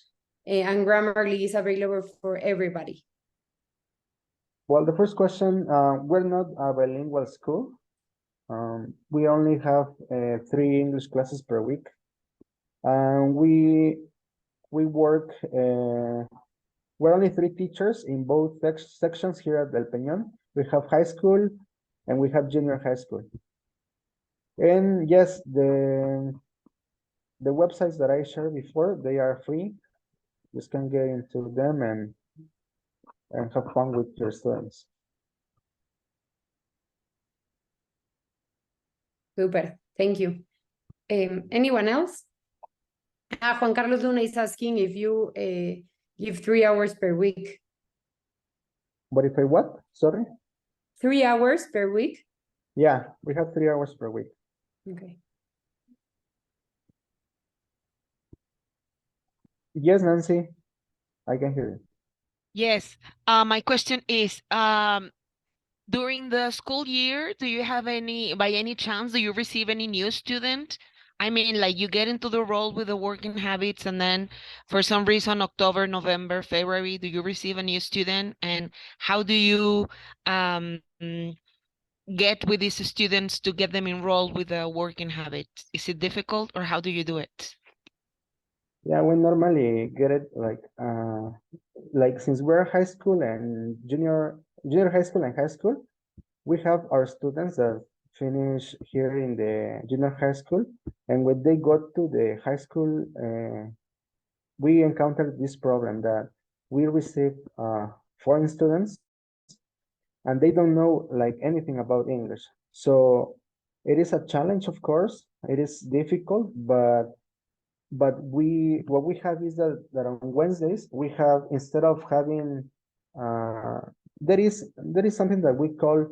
and Grammarly is available for everybody. Well, the first question, we're not a bilingual school. We only have 3 English classes per week. And we work, we're only 3 teachers in both sections here at El Peñón. We have high school and we have junior high school. And yes, the websites that I shared before, they are free. You can get into them and have fun with your students. Super, thank you. Anyone else? Juan Carlos Luna is asking if you give 3 hours per week. But if I what? Sorry? 3 hours per week? Yeah, we have 3 hours per week. Okay. Yes, Nancy, I can hear you. Yes, my question is, during the school year, do you have by any chance, do you receive any new student? I mean, like you get into the role with the working habits and then for some reason, October, November, February, do you receive a new student? And how do you get with these students to get them enrolled with the working habit? Is it difficult or how do you do it? Yeah, we normally get it like since we're high school and junior high school and high school, we have our students that finish here in the junior high school, and when they go to the high school, we encountered this problem that we receive foreign students and they don't know like anything about English. So it is a challenge, of course. It is difficult, but what we have is that on Wednesdays we have, instead of having there is something that we call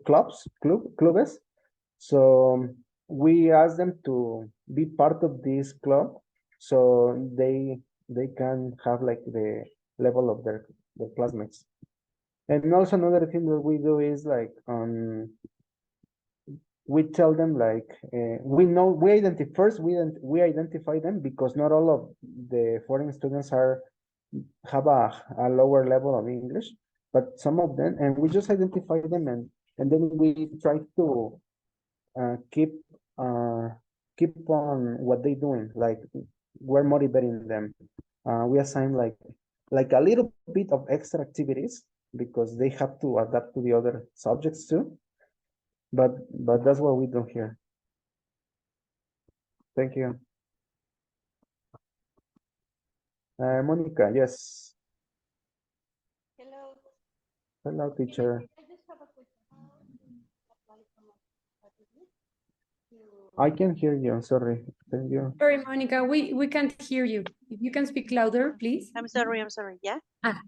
clubes. So we ask them to be part of this club, so they can have like the level of their classmates. And also another thing that we do is like we tell them like we identify them, because not all of the foreign students have a lower level of English, but some of them, and we just identify them, and then we try to keep on what they're doing. Like we're motivating them. We assign like a little bit of extra activities because they have to adapt to the other subjects too. But that's what we do here. Thank you. Monica, yes. Hello. Hello, teacher. I just have a question. I can hear you. I'm sorry. Thank you. Sorry, Monica, we can't hear you. If you can speak louder, please. I'm sorry. Yeah.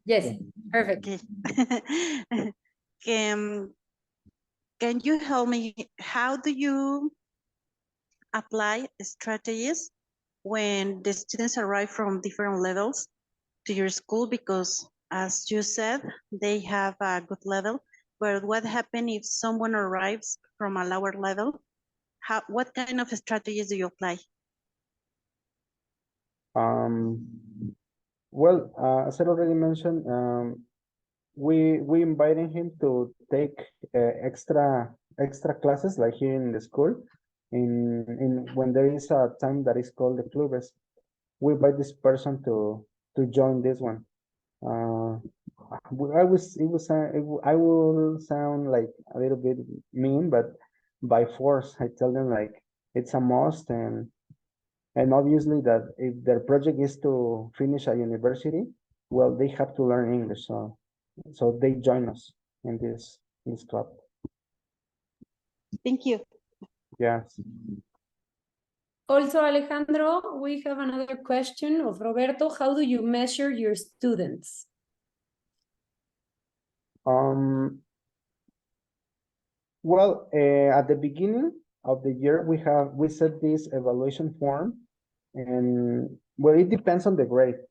Yes. Perfect. Okay. Can you help me? How do you apply strategies when the students arrive from different levels to your school? Because as you said, they have a good level, but what happens if someone arrives from a lower level? What kind of strategies do you apply? Well, as I already mentioned, we inviting him to take extra classes like here in the school. In when there is a time that is called the clubes, we invite this person to join this one. I will sound like a little bit mean, but by force I tell them like it's a must, and obviously that if their project is to finish a university, well, they have to learn English, so they join us in this club. Thank you. Yes. Also, Alejandro, we have another question of Roberto. How do you measure your students? Well, at the beginning of the year, we set this evaluation form, and well, it depends on the grade,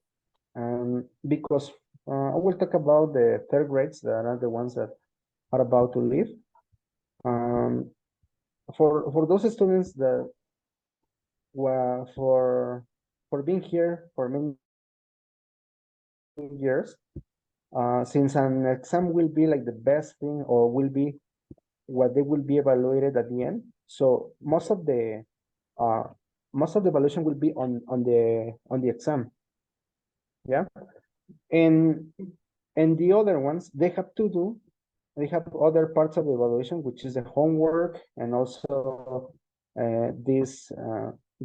because I will talk about the third grades that are the ones that are about to leave. For those students that were for being here for many years, since an exam will be like the best thing, or will be what they will be evaluated at the end. So most of the evaluation will be on the exam. Yeah, and the other ones, they have other parts of the evaluation, which is the homework, and also this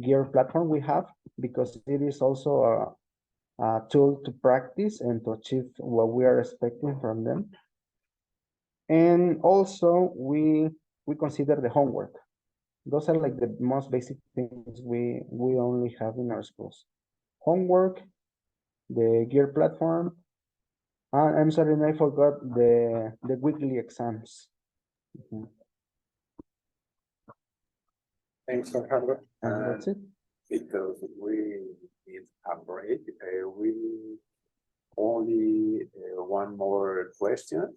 gear platform we have, because it is also a tool to practice and to achieve what we are expecting from them. And also we consider the homework. Those are like the most basic things we only have in our schools: homework, the gear platform, and I'm sorry, I forgot the weekly exams. Thanks, Alejandro. And that's it. Because we need a break, we only one more question.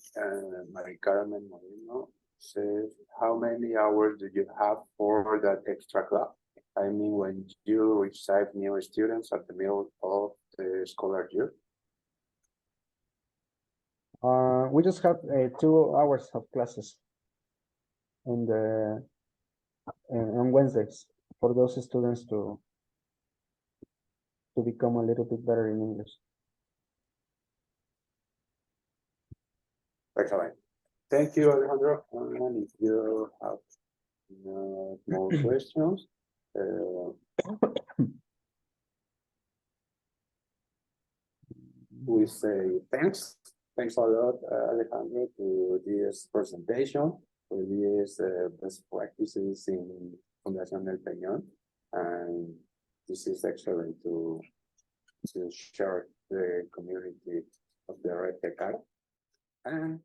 Mari Carmen Moreno says, how many hours do you have for that extra class? I mean, when you receive new students at the middle of the scholar year? We just have 2 hours of classes on Wednesdays for those students to become a little bit better in English. Excellent. Thank you, Alejandro. And if you have more questions, we say thanks. Thanks a lot, Alejandro, to this presentation, for these best practices in Fundación El Peñón. And this is excellent to share the community of the Red Tecar. And